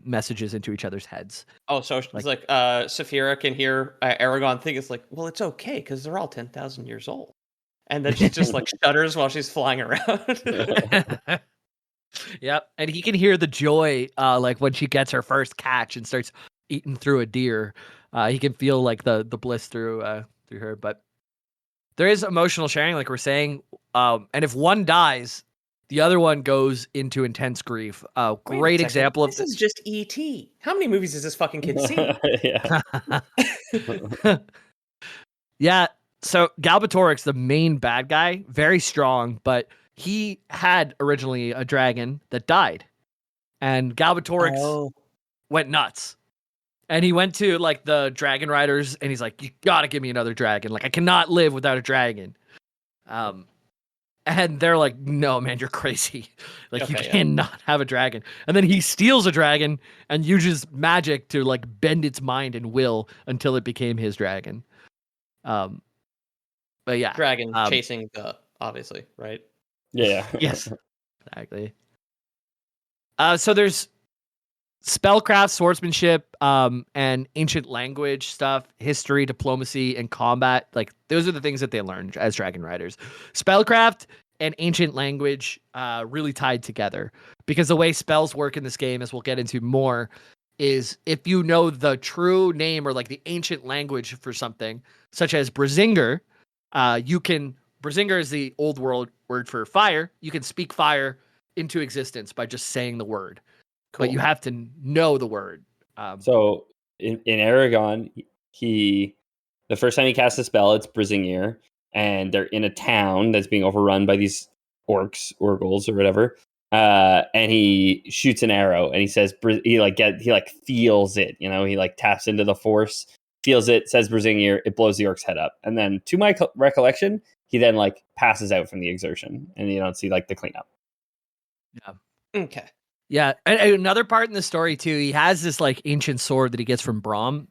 messages into each other's heads. Oh, so it's like Saphira can hear Eragon think it's like, well, it's okay because they're all 10,000 years old. And then she just like shudders while she's flying around. Yep. And he can hear the joy like when she gets her first catch and starts eating through a deer. He can feel like the bliss through her. But there is emotional sharing, like we're saying. And if one dies, the other one goes into intense grief. Great example of this is just E.T. How many movies has this fucking kid seen? Yeah. So Galbatorix, the main bad guy, very strong, but he had originally a dragon that died. and Galbatorix went nuts. And he went to like the dragon riders and he's like, you gotta give me another dragon. Like I cannot live without a dragon. And they're like, no, man, you're crazy. Like you cannot have a dragon. And then he steals a dragon and uses magic to like bend its mind and will until it became his dragon. But yeah. Dragon chasing the, obviously, right? Yeah. Yes. Exactly. So there's spellcraft, swordsmanship, and ancient language stuff, history, diplomacy, and combat. Like those are the things that they learned as dragon riders. Spellcraft and ancient language really tied together because the way spells work in this game, as we'll get into more, is if you know the true name or like the ancient language for something, such as Brazinger, Brazinger is the old world word for fire. You can speak fire into existence by just saying the word. Cool. But you have to know the word. So in Eragon, the first time he casts a spell, it's Brizingir, and they're in a town that's being overrun by these orcs, orgles, or whatever. And he shoots an arrow, and he says he feels it. You know, he like taps into the force, feels it, says Brizingir, it blows the orc's head up, and then to my recollection, he then like passes out from the exertion, and you don't see like the cleanup. Yeah. Okay. Yeah, and another part in the story too, he has this like ancient sword that he gets from Braum,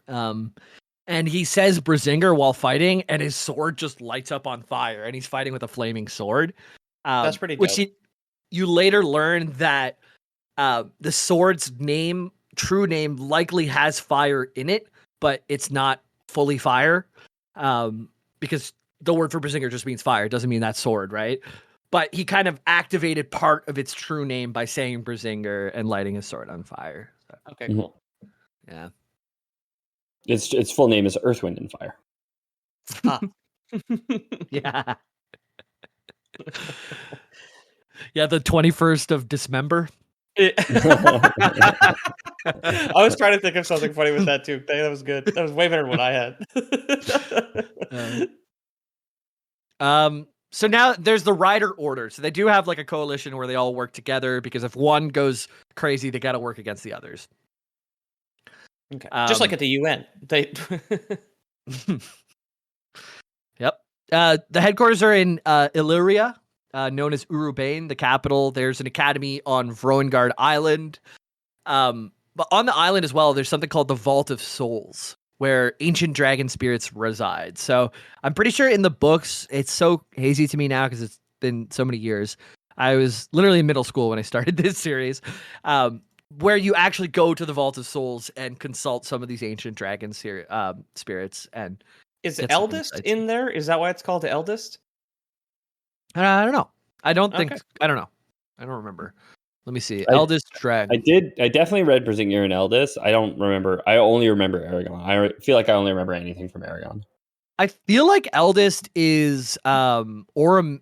and he says Brazinger while fighting, and his sword just lights up on fire, and he's fighting with a flaming sword. That's pretty dope. Which you later learn that the sword's true name, likely has fire in it, but it's not fully fire, because the word for Brazinger just means fire. It doesn't mean that sword, right? But he kind of activated part of its true name by saying Brazinger and lighting his sword on fire. So, okay, cool. Yeah. Its full name is Earth, Wind, and Fire. Yeah. Yeah, the 21st of Dismember. I was trying to think of something funny with that too. That was good. That was way better than what I had. So now there's the rider order. So they do have like a coalition where they all work together because if one goes crazy, they got to work against the others. Okay. Just like at the UN. They Yep. The headquarters are in Illyria, known as Urubane, the capital. There's an academy on Vroengard Island. But on the island as well, there's something called the Vault of Souls, where ancient dragon spirits reside. So I'm pretty sure in the books, it's so hazy to me now because it's been so many years. I was literally in middle school when I started this series, where you actually go to the Vault of Souls and consult some of these ancient dragon spirits. And is Eldest in there? Is that why it's called Eldest? I don't know. I don't think. Okay. I don't know. I don't remember. Let me see. Eldest Dragon. I definitely read Brazinger and Eldest. I don't remember. I only remember Eragon. I feel like I only remember anything from Eragon. I feel like Eldest is Oromir's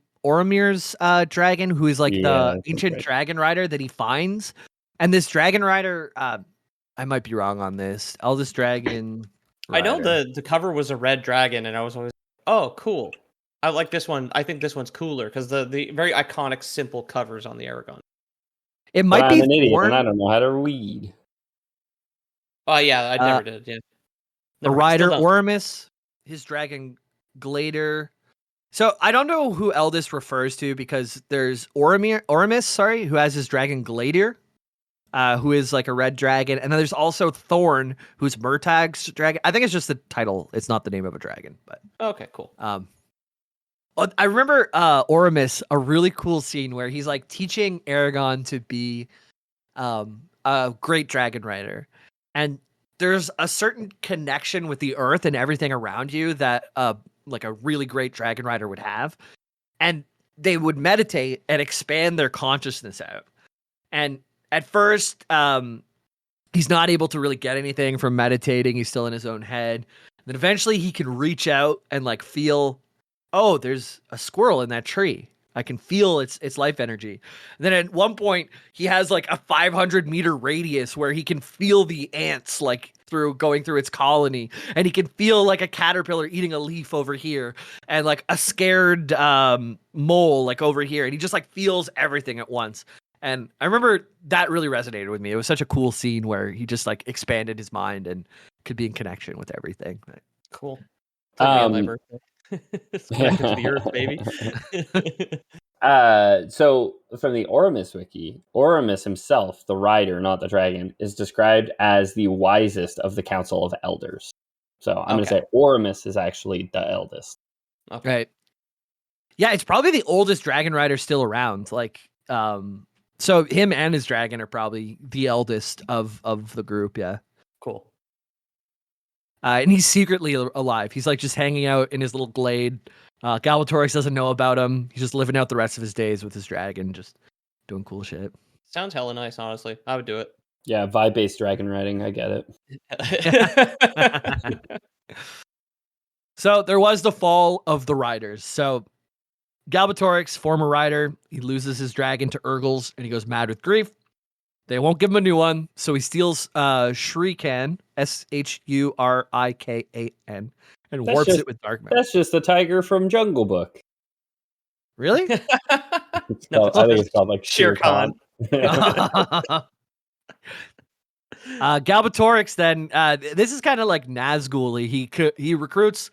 dragon, who is like the ancient dragon rider that he finds. And this dragon rider, I might be wrong on this. Eldest Dragon rider. I know the cover was a red dragon, and I was always, oh, cool. I like this one. I think this one's cooler because the very iconic, simple covers on the Eragon. It might be an idiot, and I don't know how to read. Oh yeah, I never did. Yeah, the rider Oramus, his dragon Glader. So I don't know who Eldest refers to because there's Oramus, who has his dragon Gladir, who is like a red dragon, and then there's also Thorn, who's Murtag's dragon. I think it's just the title; it's not the name of a dragon. But okay, cool. I remember Oramus, a really cool scene where he's like teaching Eragon to be a great dragon rider. And there's a certain connection with the earth and everything around you that like a really great dragon rider would have. And they would meditate and expand their consciousness out. And at first, he's not able to really get anything from meditating. He's still in his own head. And then eventually he can reach out and like feel, oh, there's a squirrel in that tree. I can feel its life energy. And then at one point, he has like a 500-meter radius where he can feel the ants like going through its colony, and he can feel like a caterpillar eating a leaf over here, and like a scared mole like over here, and he just like feels everything at once. And I remember that really resonated with me. It was such a cool scene where he just like expanded his mind and could be in connection with everything. Cool. Took me on my birthday. It's connected to the Yeah. earth, baby. So from the Oramus wiki, Oramus himself, the rider, not the dragon, is described as the wisest of the Council of Elders. So I'm going to say Oramus is actually the eldest. Okay. Right. Yeah, it's probably the oldest dragon rider still around. Like, so him and his dragon are probably the eldest of the group. Yeah. Cool. And he's secretly alive. He's like just hanging out in his little glade. Galbatorix doesn't know about him. He's just living out the rest of his days with his dragon, just doing cool shit. Sounds hella nice, honestly. I would do it. Yeah, vibe-based dragon riding. I get it. So there was the fall of the riders. So Galbatorix, former rider, he loses his dragon to Urgles, and he goes mad with grief. They won't give him a new one, so he steals Shurikan, Shurikan, and warps it with dark magic. That's just the tiger from Jungle Book. Really? I think it's called like Shere Khan. Galbatorix then, this is kind of like Nazgul. He recruits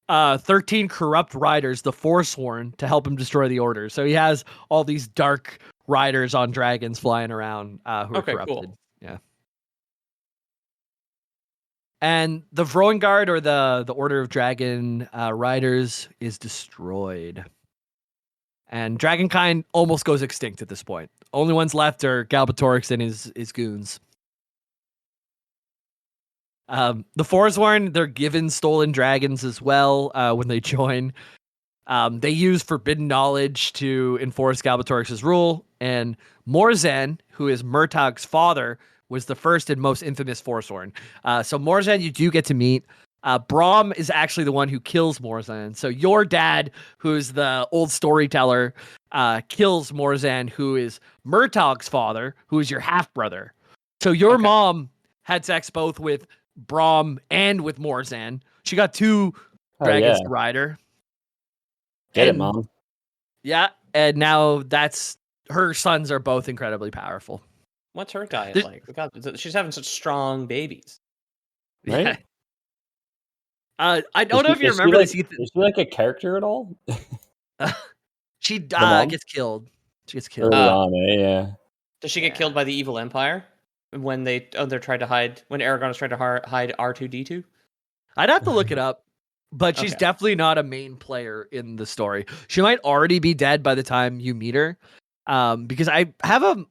13 corrupt riders, the Forsworn, to help him destroy the Order. So he has all these dark riders on dragons flying around who are corrupted. Cool. Yeah. And the Vroengard, or the Order of Dragon Riders, is destroyed. And Dragonkind almost goes extinct at this point. Only ones left are Galbatorix and his goons. The Forsworn, they're given stolen dragons as well when they join. They use forbidden knowledge to enforce Galbatorix's rule, and Morzan, who is Murtag's father, was the first and most infamous Forsworn. So Morzan, you do get to meet. Braum is actually the one who kills Morzan. So your dad, who's the old storyteller, kills Morzan, who is Murtag's father, who is your half-brother. So your mom had sex both with Braum and with Morzan. She got two dragons to ride her. Get it, Mom. Yeah, and now her sons are both incredibly powerful. What's her diet like? God, she's having such strong babies. Right? I don't know if you remember this. Is she like a character at all? She gets killed. She gets killed. Early on, yeah. Does she get killed by the evil empire when they're trying to hide, when Eragon is trying to hide R2D2? I'd have to look it up. But she's definitely not a main player in the story. She might already be dead by the time you meet her. Because I have a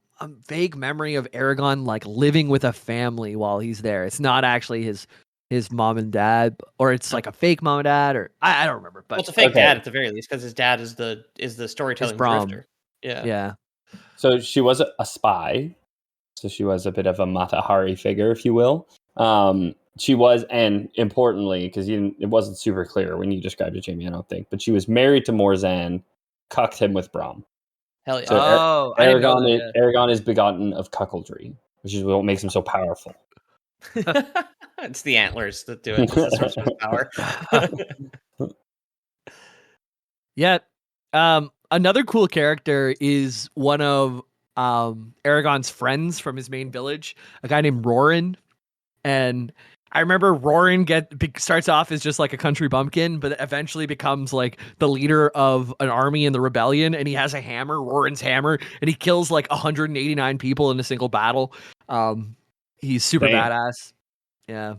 vague memory of Eragon like living with a family while he's there. It's not actually his mom and dad, or it's like a fake mom and dad, or I don't remember. But it's a fake dad at the very least, because his dad is the storytelling drifter. Yeah. So she was a spy. So she was a bit of a Mata Hari figure, if you will. She was, and importantly, because it wasn't super clear when you described it, Jamie, I don't think, but she was married to Morzan, cucked him with Braum. Hell yeah. So Eragon is begotten of cuckoldry, which is what makes him so powerful. It's the antlers that do it. It's the source of his power. Yeah. Another cool character is one of Eragon's friends from his main village, a guy named Roran. And I remember Roran starts off as just like a country bumpkin, but eventually becomes like the leader of an army in the rebellion, and he has a hammer, Roran's hammer, and he kills like 189 people in a single battle. He's super badass. Yeah.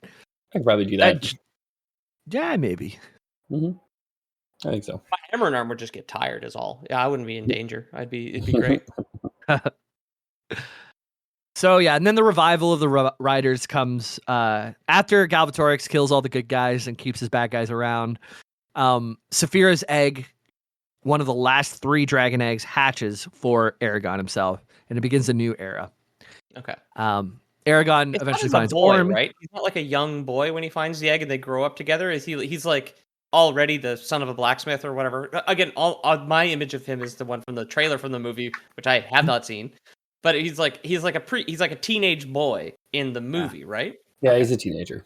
I could probably do that. Yeah, maybe. Mm-hmm. I think so. My hammer and arm would just get tired is all. Yeah, I wouldn't be in danger. It'd be great. So yeah, and then the revival of the riders comes after Galbatorix kills all the good guys and keeps his bad guys around. Saphira's egg, one of the last 3 dragon eggs, hatches for Eragon himself, and it begins a new era. Okay. Eragon eventually finds Orm. Right? He's not like a young boy when he finds the egg and they grow up together. He's like already the son of a blacksmith or whatever. Again, my image of him is the one from the trailer from the movie, which I have not seen. But he's like a teenage boy in the movie, right? Yeah, he's a teenager.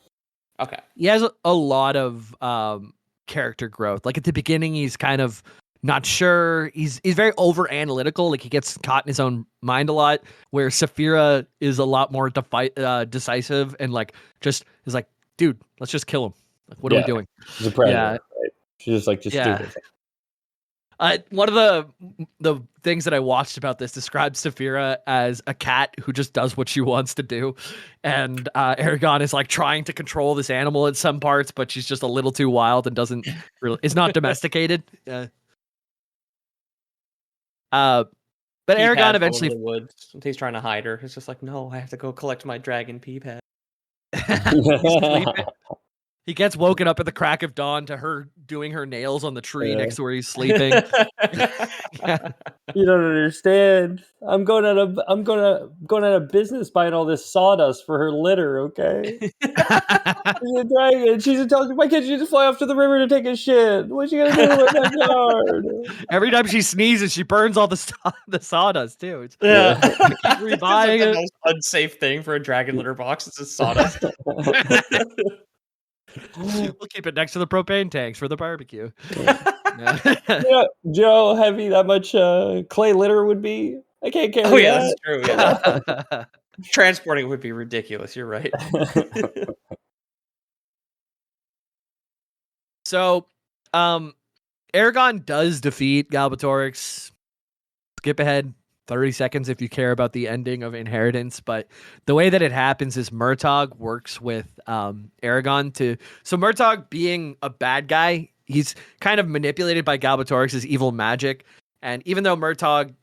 Okay. He has a lot of character growth. Like at the beginning, he's kind of not sure. He's very over analytical. Like he gets caught in his own mind a lot. Where Saphira is a lot more decisive and like just is like, dude, let's just kill him. Like, what are we doing? She's a predator. Right? She's just like, do this. One of the things that I watched about this describes Saphira as a cat who just does what she wants to do, and Eragon is like trying to control this animal at some parts, but she's just a little too wild and doesn't really is not domesticated. But Eragon eventually in the woods. He's trying to hide her. He's just like, no, I have to go collect my dragon pea pad. He gets woken up at the crack of dawn to her doing her nails on the tree next to where he's sleeping. You don't understand. I'm going out of business buying all this sawdust for her litter. Okay. She's a dragon. She's intelligent. Why can't she just fly off to the river to take a shit? What's she gonna do in my backyard? Every time she sneezes, she burns all the sawdust too. It's, Rebuying like the most unsafe thing for a dragon litter box. It's a sawdust. We'll keep it next to the propane tanks for the barbecue. Joe, heavy that much clay litter would be. I can't carry that. Oh yeah, that's true. Yeah. Transporting would be ridiculous. You're right. So, Eragon does defeat Galbatorix. Skip ahead 30 seconds if you care about the ending of Inheritance, but the way that it happens is Murtagh works with Eragon so Murtagh being a bad guy, he's kind of manipulated by Galbatorix's evil magic, and even though Murtagh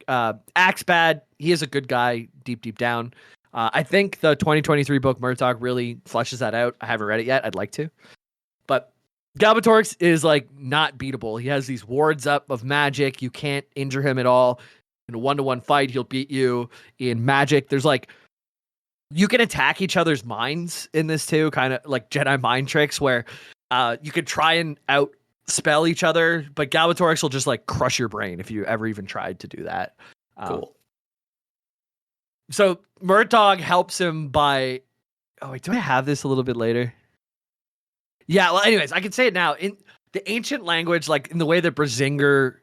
acts bad, he is a good guy deep down. I think the 2023 book Murtagh really fleshes that out. I haven't read it yet. I'd like to. But Galbatorix is like not beatable. He has these wards up of magic. You can't injure him at all. In a 1-to-1 fight, he'll beat you. In magic, there's like you can attack each other's minds in this too, kind of like Jedi mind tricks where you could try and outspell each other, but Galbatorix will just like crush your brain if you ever even tried to do that. Cool. So Murtagh helps him by... Oh, wait, do I have this a little bit later? Yeah, well, anyways, I can say it now. In the ancient language, like in the way that Brazinger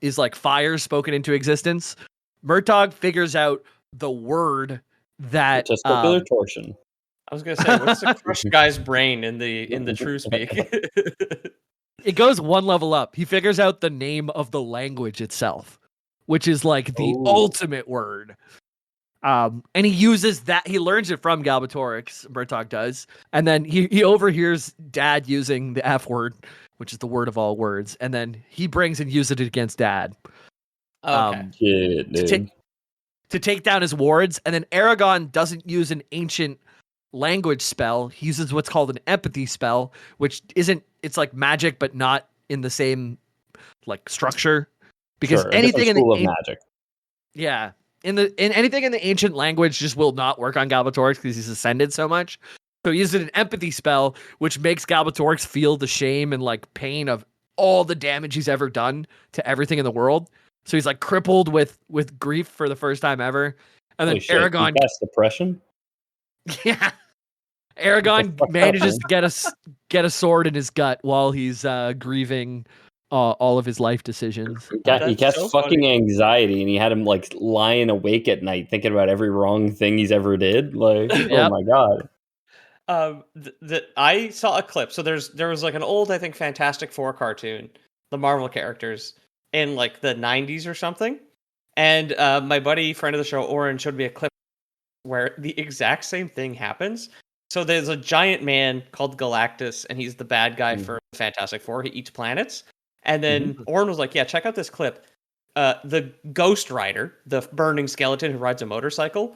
is like fire spoken into existence, Murtagh figures out the word that... Testicular torsion. I was going to say, what's the crush guy's brain in the true speak? It goes one level up. He figures out the name of the language itself, which is like the ultimate word. And he uses that. He learns it from Galbatorix, Murtagh does. And then he overhears Dad using the F word, which is the word of all words. And then he brings and uses it against Dad. To take down his wards. And then Eragon doesn't use an ancient language spell. He uses what's called an empathy spell, which it's like magic, but not in the same like structure. Because anything in the magic. Yeah. In anything in the ancient language just will not work on Galbatorix because he's ascended so much. So he uses an empathy spell, which makes Galbatorix feel the shame and like pain of all the damage he's ever done to everything in the world. So he's like crippled with grief for the first time ever. And then Eragon has depression. Yeah, Eragon manages to get a sword in his gut while he's grieving all of his life decisions. He gets so fucking anxiety, and he had him like lying awake at night thinking about every wrong thing he's ever did. Like, oh my god. I saw a clip. So there was like an old, I think, Fantastic Four cartoon, the Marvel characters in like the 90s or something. And my buddy, friend of the show, Oren, showed me a clip where the exact same thing happens. So there's a giant man called Galactus, and he's the bad guy for Fantastic Four. He eats planets. And then Oren was like, yeah, check out this clip. The Ghost Rider, the burning skeleton who rides a motorcycle,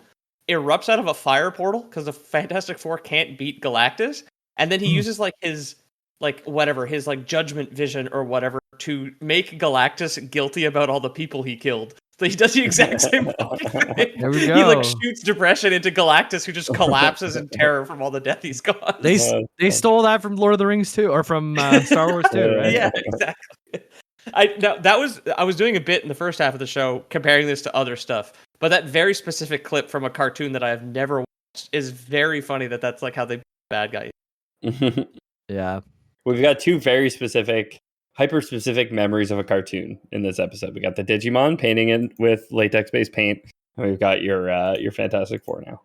erupts out of a fire portal because the Fantastic Four can't beat Galactus. And then he uses like his judgment vision or whatever to make Galactus guilty about all the people he killed. So he does the exact same fucking thing. There we go. He like shoots depression into Galactus, who just collapses in terror from all the death he's caused. They stole that from Lord of the Rings too, or from Star Wars too, right? Yeah, exactly. I was doing a bit in the first half of the show comparing this to other stuff, but that very specific clip from a cartoon that I have never watched is very funny. That's like how they bad guy. Yeah, we've got two very specific hyper specific memories of a cartoon in this episode. We got the Digimon painting it with latex based paint, and we've got your Fantastic Four now.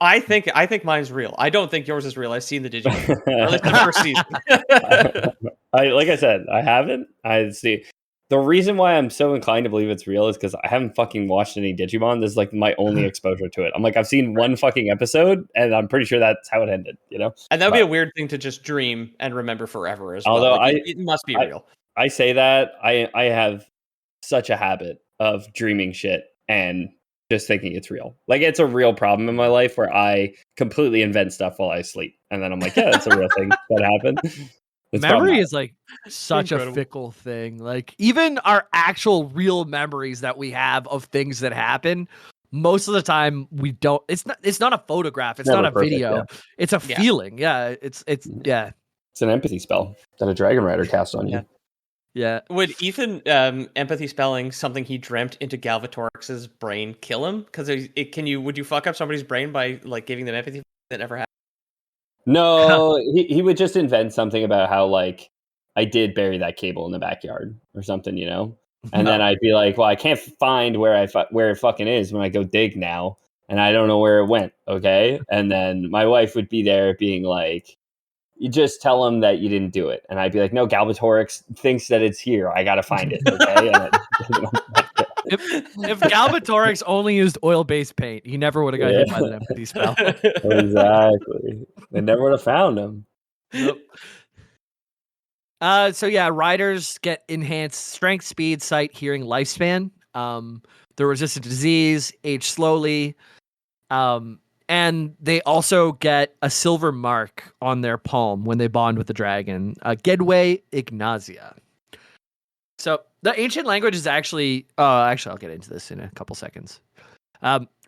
I think mine's real. I don't think yours is real. I've seen the Digimon, or at least the first season. Like I said, I haven't. I see. The reason why I'm so inclined to believe it's real is because I haven't fucking watched any Digimon. This is like my only exposure to it. I'm like, I've seen one fucking episode, and I'm pretty sure that's how it ended. You know, and that'd be a weird thing to just dream and remember forever as although well. Like, it must be real. I say that I have such a habit of dreaming shit and just thinking it's real. Like, it's a real problem in my life where I completely invent stuff while I sleep, and then I'm like, yeah, that's a real thing that happened. It's memory is like such a fickle thing. Like, even our actual real memories that we have of things that happen, most of the time we don't. It's not a photograph. It's not a perfect, video. yeah. It's a feeling. Yeah. It's yeah. It's an empathy spell that a Dragon Rider cast on you. Yeah. Would Ethan empathy spelling something he dreamt into Galvatorix's brain kill him? Because would you fuck up somebody's brain by like giving them empathy that never happened? No, he would just invent something about how like I did bury that cable in the backyard or something, you know. And then I'd be like, well, I can't find where it fucking is when I go dig now, and I don't know where it went. Okay, and then my wife would be there being like, you just tell him that you didn't do it. And I'd be like, no, Galbatorix thinks that it's here. I got to find it. Okay. If Galbatorix only used oil-based paint, he never would have got hit by that empathy spell. Exactly. They never would have found him. Nope. So yeah, riders get enhanced strength, speed, sight, hearing, lifespan. They're resistant to disease, age slowly. And they also get a silver mark on their palm when they bond with the dragon, Gedwe Ignazia. So the ancient language is actually I'll get into this in a couple seconds.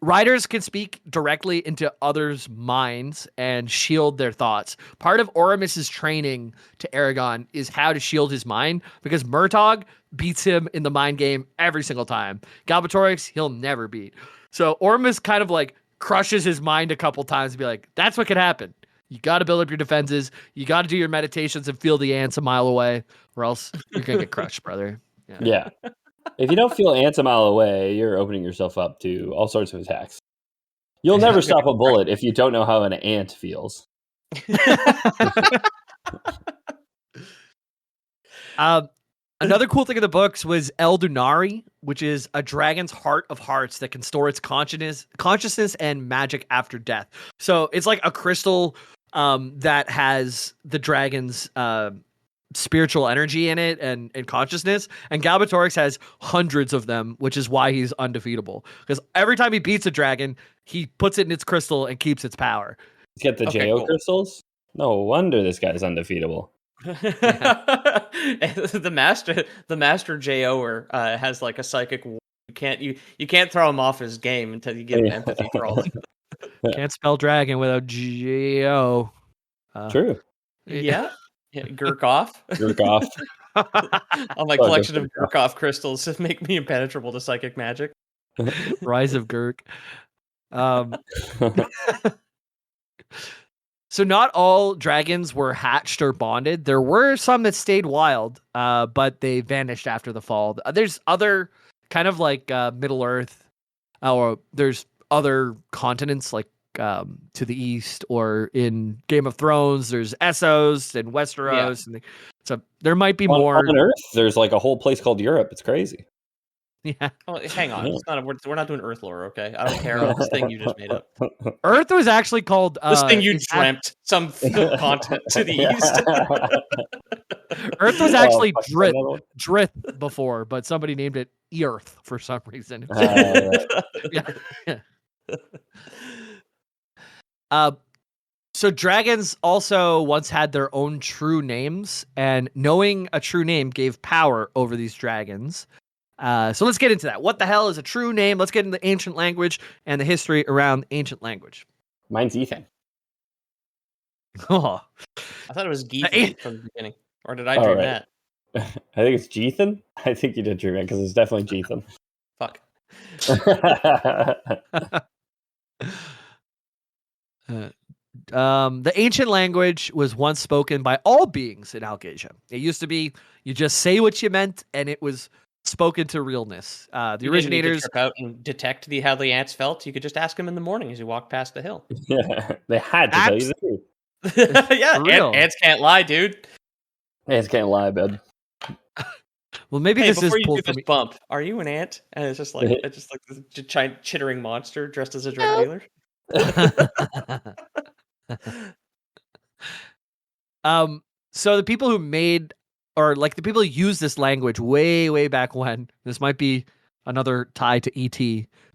Riders can speak directly into others' minds and shield their thoughts. Part of Oramis's training to Eragon is how to shield his mind, because Murtagh beats him in the mind game every single time. Galbatorix, he'll never beat. So Oramis kind of like crushes his mind a couple times and be like, that's what could happen. You got to build up your defenses. You got to do your meditations and feel the ants a mile away, or else you're going to get crushed, brother. Yeah. If you don't feel ants a mile away, you're opening yourself up to all sorts of attacks. You'll never stop a bullet if you don't know how an ant feels. Another cool thing in the books was Eldunari, which is a dragon's heart of hearts that can store its consciousness and magic after death. So it's like a crystal that has the dragon's spiritual energy in it and consciousness. And Galbatorix has hundreds of them, which is why he's undefeatable. Because every time he beats a dragon, he puts it in its crystal and keeps its power. He's got the JO crystals? No wonder this guy's undefeatable. The master JOer has like a psychic. You can't throw him off his game until you give him empathy for all. Can't spell dragon without JO. True. Yeah. Gurkoff. Gurkoff. On my collection of Gurkoff crystals to make me impenetrable to psychic magic. Rise of Gurk. So not all dragons were hatched or bonded. There were some that stayed wild, but they vanished after the fall. There's other kind of like Middle Earth, or there's other continents like to the east, or in Game of Thrones, there's Essos and Westeros. Yeah. And so there might be more. On Earth, there's like a whole place called Europe. It's crazy. Yeah. Oh, hang on. It's not we're not doing Earth lore, okay? I don't care about this thing you just made up. Earth was actually called this thing you dreamt some continent to the east. Earth was actually Drith before, but somebody named it Earth for some reason. Yeah. So dragons also once had their own true names, and knowing a true name gave power over these dragons. So let's get into that. What the hell is a true name? Let's get into the ancient language and the history around ancient language. Mine's Ethan. Oh. I thought it was Geethan from the beginning. Or did I dream that? I think it's Geethan. I think you did dream it because it's definitely Geethan. Fuck. The ancient language was once spoken by all beings in Algasia. It used to be you just say what you meant, and it was spoken to realness. The originators trip out and detect how the ants felt. You could just ask them in the morning as you walk past the hill. Yeah, they had to tell you the truth. Yeah, ants can't lie, dude. Ants can't lie, bud. Well, maybe this is before you pulled do from this bump. Are you an ant? And it's just like this giant chittering monster dressed as a drug dealer. So the people who made, or like the people who used this language way back when, this might be another tie to ET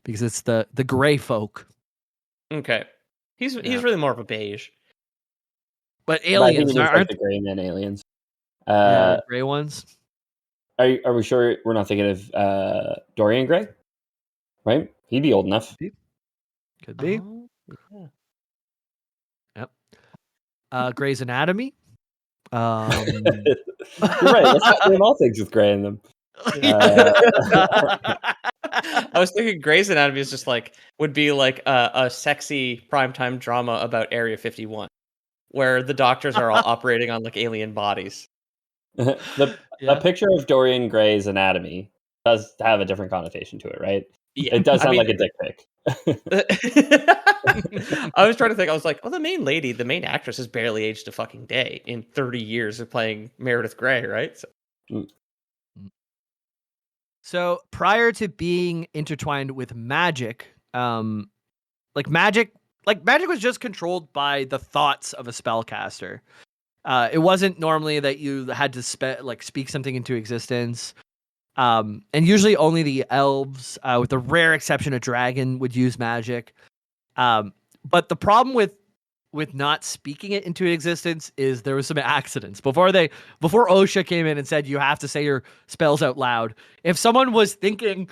because it's the gray folk. Okay, he's really more of a beige. But aliens but aren't like the gray men aliens. The gray ones. Are we sure we're not thinking of Dorian Gray? Right? He'd be old enough. Could be. Oh, yeah. Yep. Grey's Anatomy. You're right. Let's name all things with gray in them. I was thinking Grey's Anatomy is just like would be like a sexy primetime drama about Area 51, where the doctors are all operating on like alien bodies. A picture of Dorian Gray's anatomy does have a different connotation to it, right? Yeah. It does sound like a dick pic. I was trying to think. I was like, well, the main actress has barely aged a fucking day in 30 years of playing Meredith Grey, right? So prior to being intertwined with magic, magic was just controlled by the thoughts of a spellcaster. It wasn't normally that you had to speak something into existence. And usually only the elves, with the rare exception of dragon, would use magic. But the problem with not speaking it into existence is there was some accidents before OSHA came in and said you have to say your spells out loud. If someone was thinking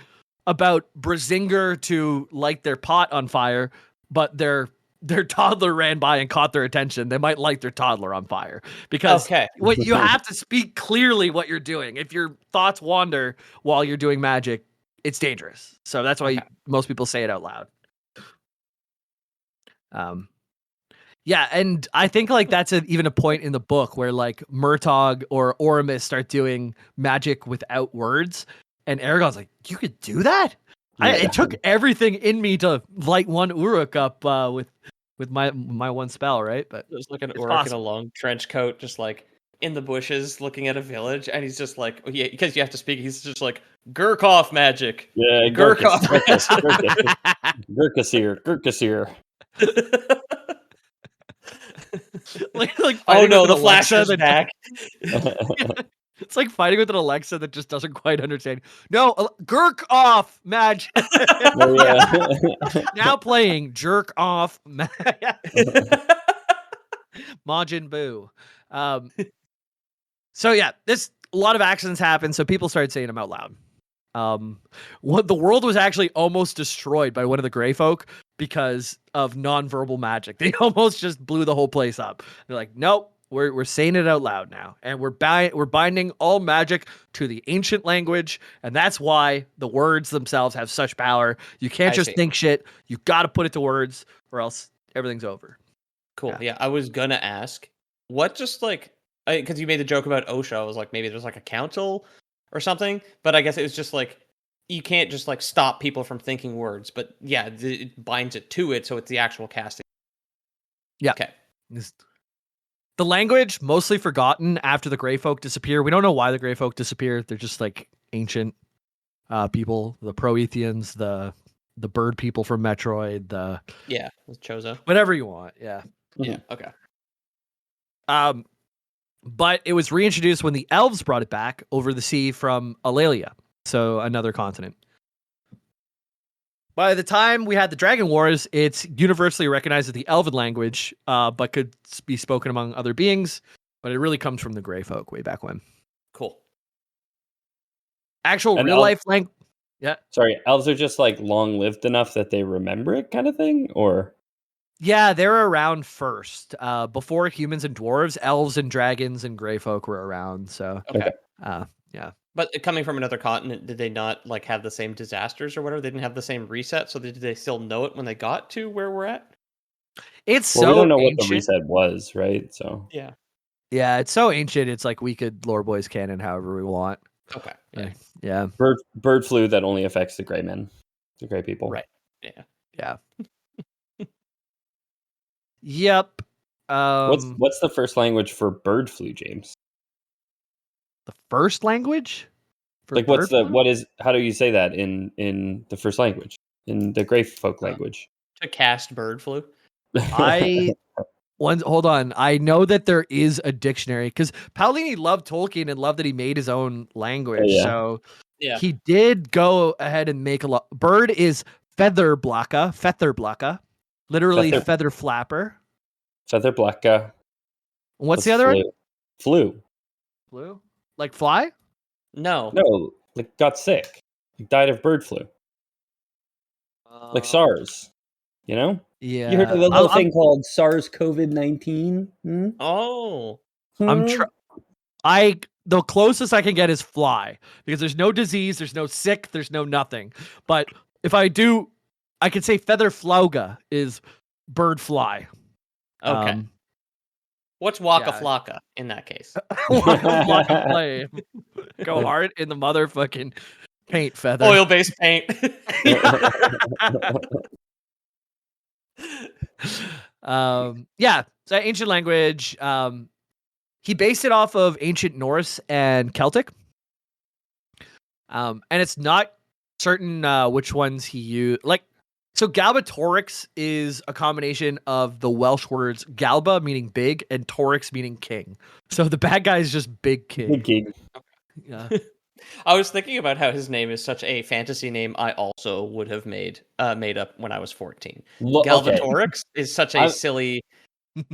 about Brazinger to light their pot on fire, but their toddler ran by and caught their attention, they might light their toddler on fire because what you have to speak clearly what you're doing. If your thoughts wander while you're doing magic, it's dangerous. So that's why most people say it out loud. Yeah, and I think like that's even a point in the book where like Murtagh or Oramus start doing magic without words, and Eragon's like, "You could do that?" Yeah. It took everything in me to light one Uruk up with my one spell, right? But there's like an Uruk in a long trench coat, just like in the bushes, looking at a village, and he's just like, because you have to speak. He's just like Gurkov magic. Yeah, Gurkov. Gurkasir. like oh no, the Flash is back. It's like fighting with an Alexa that just doesn't quite understand. No, Gurk off magic. Now playing jerk off. Majin Buu. So yeah, a lot of accidents happen. So people started saying them out loud. The world was actually almost destroyed by one of the Grey Folk because of non-verbal magic. They almost just blew the whole place up. They're like, nope, we're saying it out loud now, and we're binding all magic to the ancient language, and that's why the words themselves have such power. You can't just think shit. You got to put it to words, or else everything's over. Cool. Yeah, I was gonna ask what just like because you made the joke about OSHA. I was like, maybe there's like a council or something, but I guess it was just like you can't just like stop people from thinking words, but yeah, it binds it to it, so it's the actual casting. Yeah. Okay. The language mostly forgotten after the Grey Folk disappear. We don't know why the Grey Folk disappeared. They're just like ancient people, the Proethians, the bird people from Metroid, the Chozo, whatever you want. Yeah. Yeah. Okay. But it was reintroduced when the elves brought it back over the sea from Eulalia, so another continent. By the time we had the Dragon Wars, it's universally recognized as the Elven language, but could be spoken among other beings. But it really comes from the Grey Folk way back when. Cool. Actual real life language. Yeah. Sorry, elves are just like long lived enough that they remember it, kind of thing, or. Yeah, they were around first. Before humans and dwarves, elves and dragons and Grey Folk were around. So yeah. But coming from another continent, did they not like have the same disasters or whatever? They didn't have the same reset, so did they still know it when they got to where we're at? It's Well, we so don't know what the ancient. reset was, right? So Yeah, it's so ancient. It's like we could lore boys canon however we want. Okay. Yeah. Bird flu that only affects the gray men, the gray people. Right. Yeah. Yeah. Yep. What's the first language for bird flu, James? The first language? For Like, bird flu? how do you say that in the first language, in the gray folk language? To cast bird flu. Hold on. I know that there is a dictionary because Paolini loved Tolkien and loved that he made his own language. Yeah. So Yeah. he did go ahead and make a lot. Bird is featherblaka, literally feather flapper. Featherblaka. What's the other one? Flu. Flu? Like fly? No, like got sick. Like died of bird flu. Like SARS. You know? Yeah. You heard of the little thing called SARS-CoV-19? Hmm? Oh. The closest I can get is fly because there's no disease, there's no sick, there's no nothing. But if I do, I could say feather flauga is bird fly. Okay. What's Waka Flocka in that case? Waka Flocka flame. Go hard in the motherfucking paint feather. Oil-based paint. Yeah. So ancient language. He based it off of ancient Norse and Celtic. And it's not certain which ones he used. Like, so Galbatorix is a combination of the Welsh words Galba meaning big and Torix meaning king. So the bad guy is just big king. Big king. Yeah. I was thinking about how his name is such a fantasy name. I also would have made up when I was 14. Galbatorix is such a silly.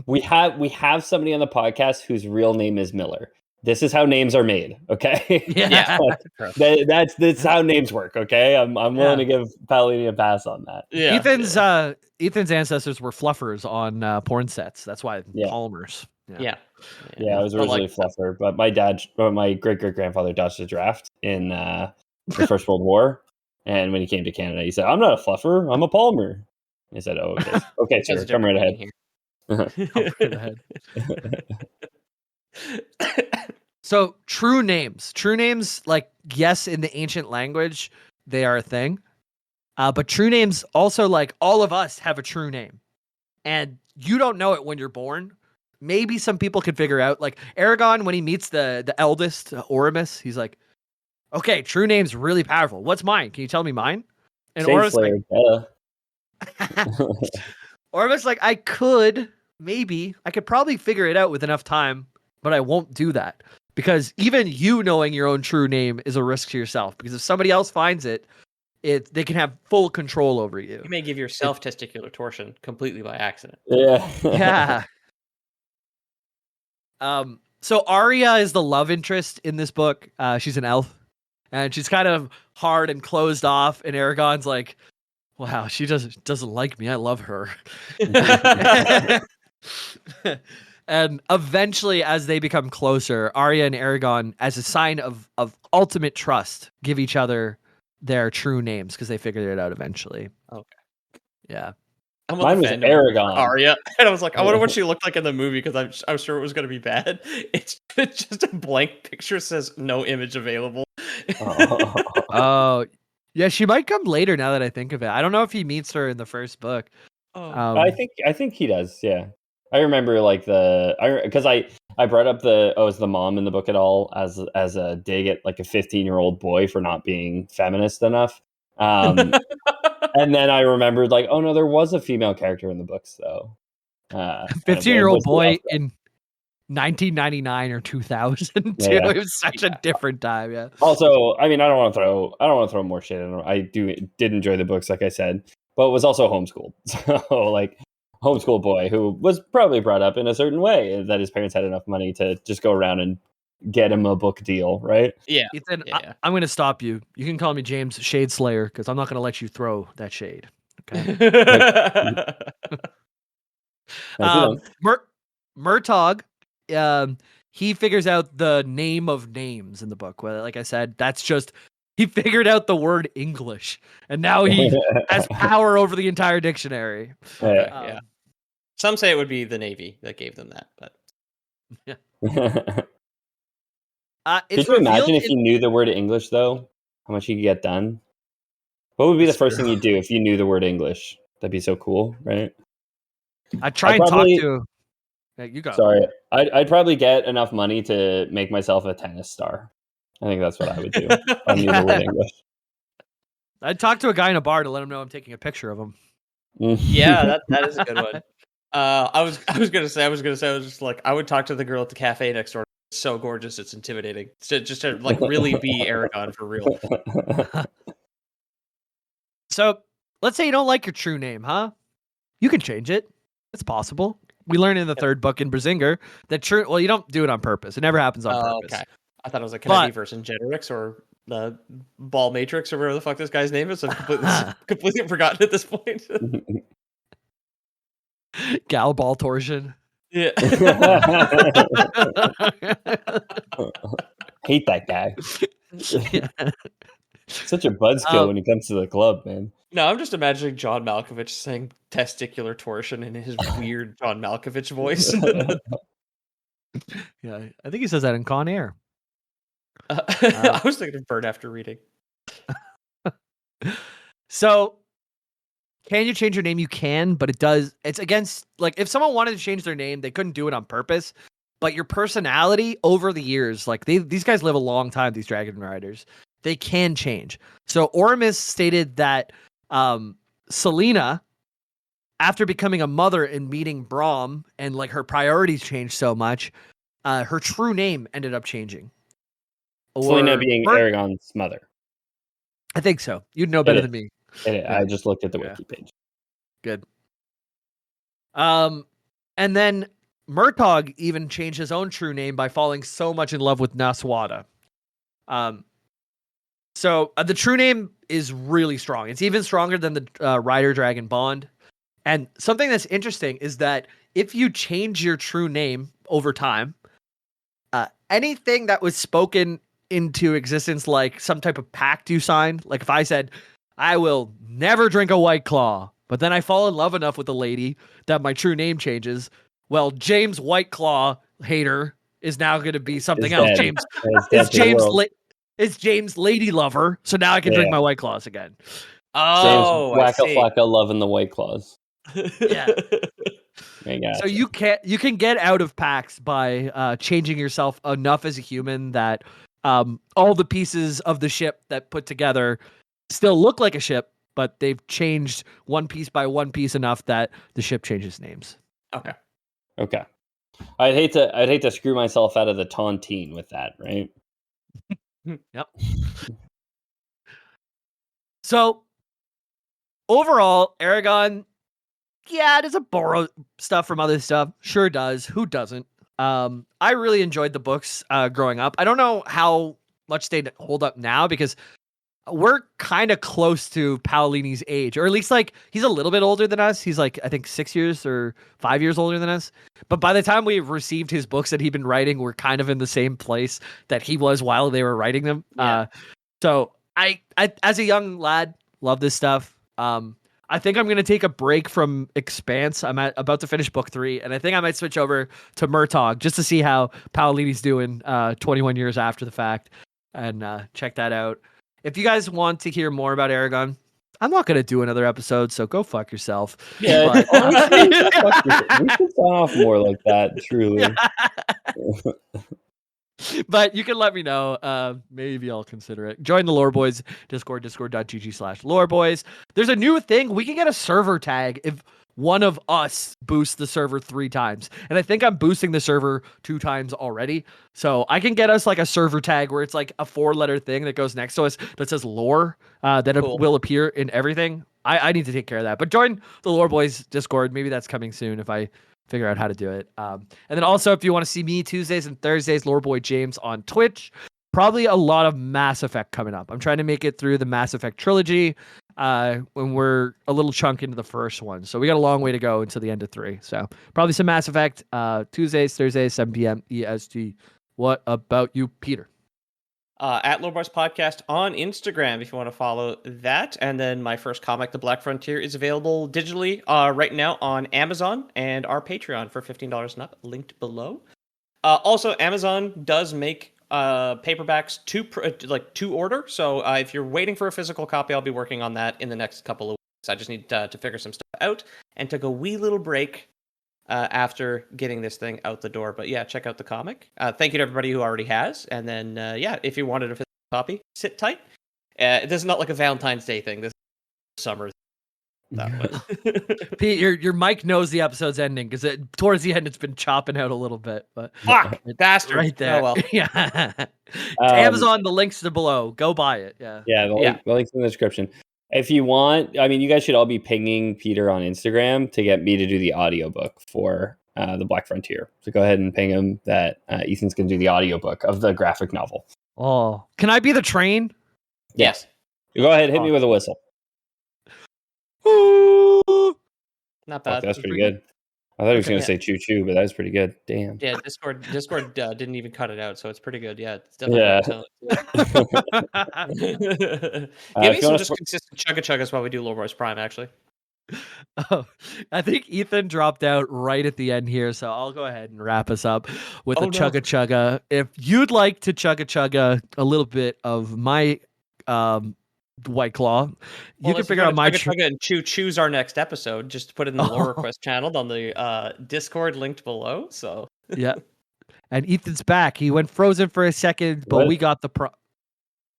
We have somebody on the podcast whose real name is Miller. This is how names are made, okay? Yeah. That's how names work, okay? I'm willing to give Paolini a pass on that. Yeah. Ethan's ancestors were fluffers on porn sets. That's why Palmers. Yeah. I was originally fluffer, but my great-great-grandfather dodged a draft in the First World War, and when he came to Canada, he said, "I'm not a fluffer, I'm a Palmer." And I said, "Oh, okay, okay, sir, come right ahead." So true names, like, yes, in the ancient language, they are a thing. But true names also, like, all of us have a true name. And you don't know it when you're born. Maybe some people can figure out, like Eragon, when he meets the eldest, Oramus, he's like, okay, true name's really powerful. What's mine? Can you tell me mine? And Oramus like, Oramus like, I could probably figure it out with enough time, but I won't do that. Because even you knowing your own true name is a risk to yourself. Because if somebody else finds it, they can have full control over you. You may give yourself testicular torsion completely by accident. Yeah. So Arya is the love interest in this book. She's an elf, and she's kind of hard and closed off. And Eragon's like, "Wow, she doesn't like me. I love her." And eventually, as they become closer, Arya and Eragon, as a sign of ultimate trust, give each other their true names because they figured it out eventually. Okay. Yeah. Mine was Eragon. Arya, and I was like, I wonder what she looked like in the movie because I was sure it was going to be bad. It's just a blank picture says no image available. Oh, yeah, she might come later. Now that I think of it, I don't know if he meets her in the first book. I think he does. Yeah, I remember like because I brought up is the mom in the book at all as a dig at like a 15-year-old boy for not being feminist enough. And then I remembered, like, oh no, there was a female character in the books, though. 15-year-old boy in 1999 or 2000. Yeah. It was such a different time. Yeah. Also, I mean, I don't want to throw more shit in. I did enjoy the books, like I said, but was also homeschooled. So, like, homeschool boy who was probably brought up in a certain way that his parents had enough money to just go around and get him a book deal, right? Yeah. Ethan, yeah. I'm going to stop you. You can call me James Shade Slayer because I'm not going to let you throw that shade. Okay. Murtog, he figures out the name of names in the book. Well, like I said, that's just he figured out the word English, and now he has power over the entire dictionary. Some say it would be the Navy that gave them that, but Could you imagine if you knew the word English, though? How much you could get done? What would be the first thing you'd do if you knew the word English? That'd be so cool, right? I'd try and talk to... Yeah, you go. Sorry. I'd probably get enough money to make myself a tennis star. I think that's what I would do if I knew the word English. I'd talk to a guy in a bar to let him know I'm taking a picture of him. Yeah, that is a good one. I was gonna say I was just like, I would talk to the girl at the cafe next door. It's so gorgeous, it's intimidating. Just to like really be Eragon for real. So let's say you don't like your true name, huh? You can change it. It's possible. We learned in the third book in Brazinger that true. Well, you don't do it on purpose. It never happens on purpose. Okay. I thought it was like Kennedy versus Gentrix or the Ball Matrix or whatever the fuck this guy's name is. I've completely forgotten at this point. Gal ball torsion. Yeah. Hate that guy. Yeah. Such a buzzkill when he comes to the club, man. No, I'm just imagining John Malkovich saying testicular torsion in his weird John Malkovich voice. Yeah, I think he says that in Con Air. I was thinking of Bird after reading. So, can you change your name? You can, but it's against, like, if someone wanted to change their name, they couldn't do it on purpose. But your personality over the years, like, these guys live a long time, these Dragon Riders. They can change. So Oramus stated that Selena, after becoming a mother and meeting Braum, and like her priorities changed so much, her true name ended up changing. Selena being Eragon's mother. I think so. You'd know better than me. Yeah. I just looked at the wiki page. Good. And then Murtagh even changed his own true name by falling so much in love with Naswada. So the true name is really strong. It's even stronger than the Rider Dragon bond. And something that's interesting is that if you change your true name over time, anything that was spoken into existence, like some type of pact you signed, like if I said, I will never drink a White Claw, but then I fall in love enough with a lady that my true name changes. Well, James White Claw hater is now going to be something else. It's James Lady Lover, so now I can drink my White Claws again. Oh, James Flacco loving the White Claws. Yeah. So you can get out of packs by changing yourself enough as a human that all the pieces of the ship that put together still look like a ship, but they've changed one piece by one piece enough that the ship changes names. Okay. I'd hate to screw myself out of the tontine with that, right? Yep. So overall, Eragon, does it borrow stuff from other stuff? Sure does. Who doesn't? I really enjoyed the books growing up. I don't know how much they hold up now because we're kind of close to Paolini's age, or at least like he's a little bit older than us. He's like, I think 6 years or 5 years older than us. But by the time we received his books that he'd been writing, we're kind of in the same place that he was while they were writing them. Yeah. So I, as a young lad, love this stuff. I think I'm going to take a break from Expanse. I'm about to finish book 3, and I think I might switch over to Murtagh just to see how Paolini's doing 21 years after the fact, and check that out. If you guys want to hear more about Eragon, I'm not going to do another episode, so go fuck yourself. Yeah, but, honestly, we should sign off more like that, truly. But you can let me know. Maybe I'll consider it. Join the Lore Boys Discord, discord.gg/loreboys. There's a new thing. We can get a server tag if one of us boosts the server 3 times. And I think I'm boosting the server 2 times already. So I can get us like a server tag where it's like a 4-letter thing that goes next to us that says lore, that cool. Will appear in everything. I need to take care of that. But join the Lore Boys Discord. Maybe that's coming soon if I figure out how to do it. And then also, if you want to see me Tuesdays and Thursdays, Lore Boy James on Twitch. Probably a lot of Mass Effect coming up. I'm trying to make it through the Mass Effect trilogy when we're a little chunk into the first one. So we got a long way to go until the end of 3. So probably some Mass Effect Tuesdays, Thursdays, 7 p.m. EST. What about you, Peter? at Lore Boys Podcast on Instagram if you want to follow that. And then my first comic, The Black Frontier, is available digitally right now on Amazon and our Patreon for $15 and up, linked below. Also, Amazon does make paperbacks to order. So if you're waiting for a physical copy, I'll be working on that in the next couple of weeks. I just need to figure some stuff out and took a wee little break after getting this thing out the door. But yeah, check out the comic. Thank you to everybody who already has. And then, if you wanted a physical copy, sit tight. This is not like a Valentine's Day thing. This is summer. Pete, your mic knows the episode's ending because towards the end it's been chopping out a little bit. But fuck, bastard! Right there. Oh well. Yeah. Amazon. The links are below. Go buy it. Yeah. Yeah. The links in the description. If you want, I mean, you guys should all be pinging Peter on Instagram to get me to do the audiobook for The Black Frontier. So go ahead and ping him that Ethan's going to do the audiobook of the graphic novel. Oh, can I be the train? Yes. Go ahead, hit me with a whistle. Not bad. That's pretty good. I thought he was going to say choo choo, but that was pretty good. Damn. Yeah, Discord didn't even cut it out, so it's pretty good. Yeah, it's definitely. Give me some just consistent chugga-chuggas while we do Lore Boys Prime, actually. Oh, I think Ethan dropped out right at the end here, so I'll go ahead and wrap us up with a chugga-chugga. If you'd like to chugga-chugga a little bit of my White Claw, you can figure out my chugga and choose our next episode. Just put it in the Lore Request channel on the Discord linked below. So yeah, and Ethan's back. He went frozen for a second, but we got the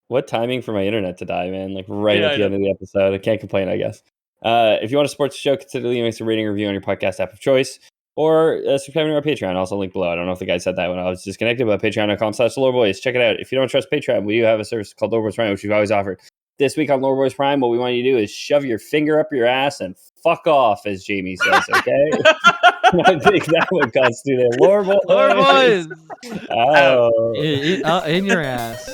What timing for my internet to die, man? Like at the end of the episode. I can't complain, I guess. If you want to support the show, consider leaving us a rating or review on your podcast app of choice, or subscribing to our Patreon. Also linked below. I don't know if the guy said that when I was disconnected, but patreon.com/LoreBoys. Check it out. If you don't trust Patreon, we do have a service called Lore Boys Prime, which we've always offered. This week on Lore Boys Prime, what we want you to do is shove your finger up your ass and fuck off, as Jamie says, okay? I think that would constitute a Lore Boys. Lore Boys! Oh. In your ass.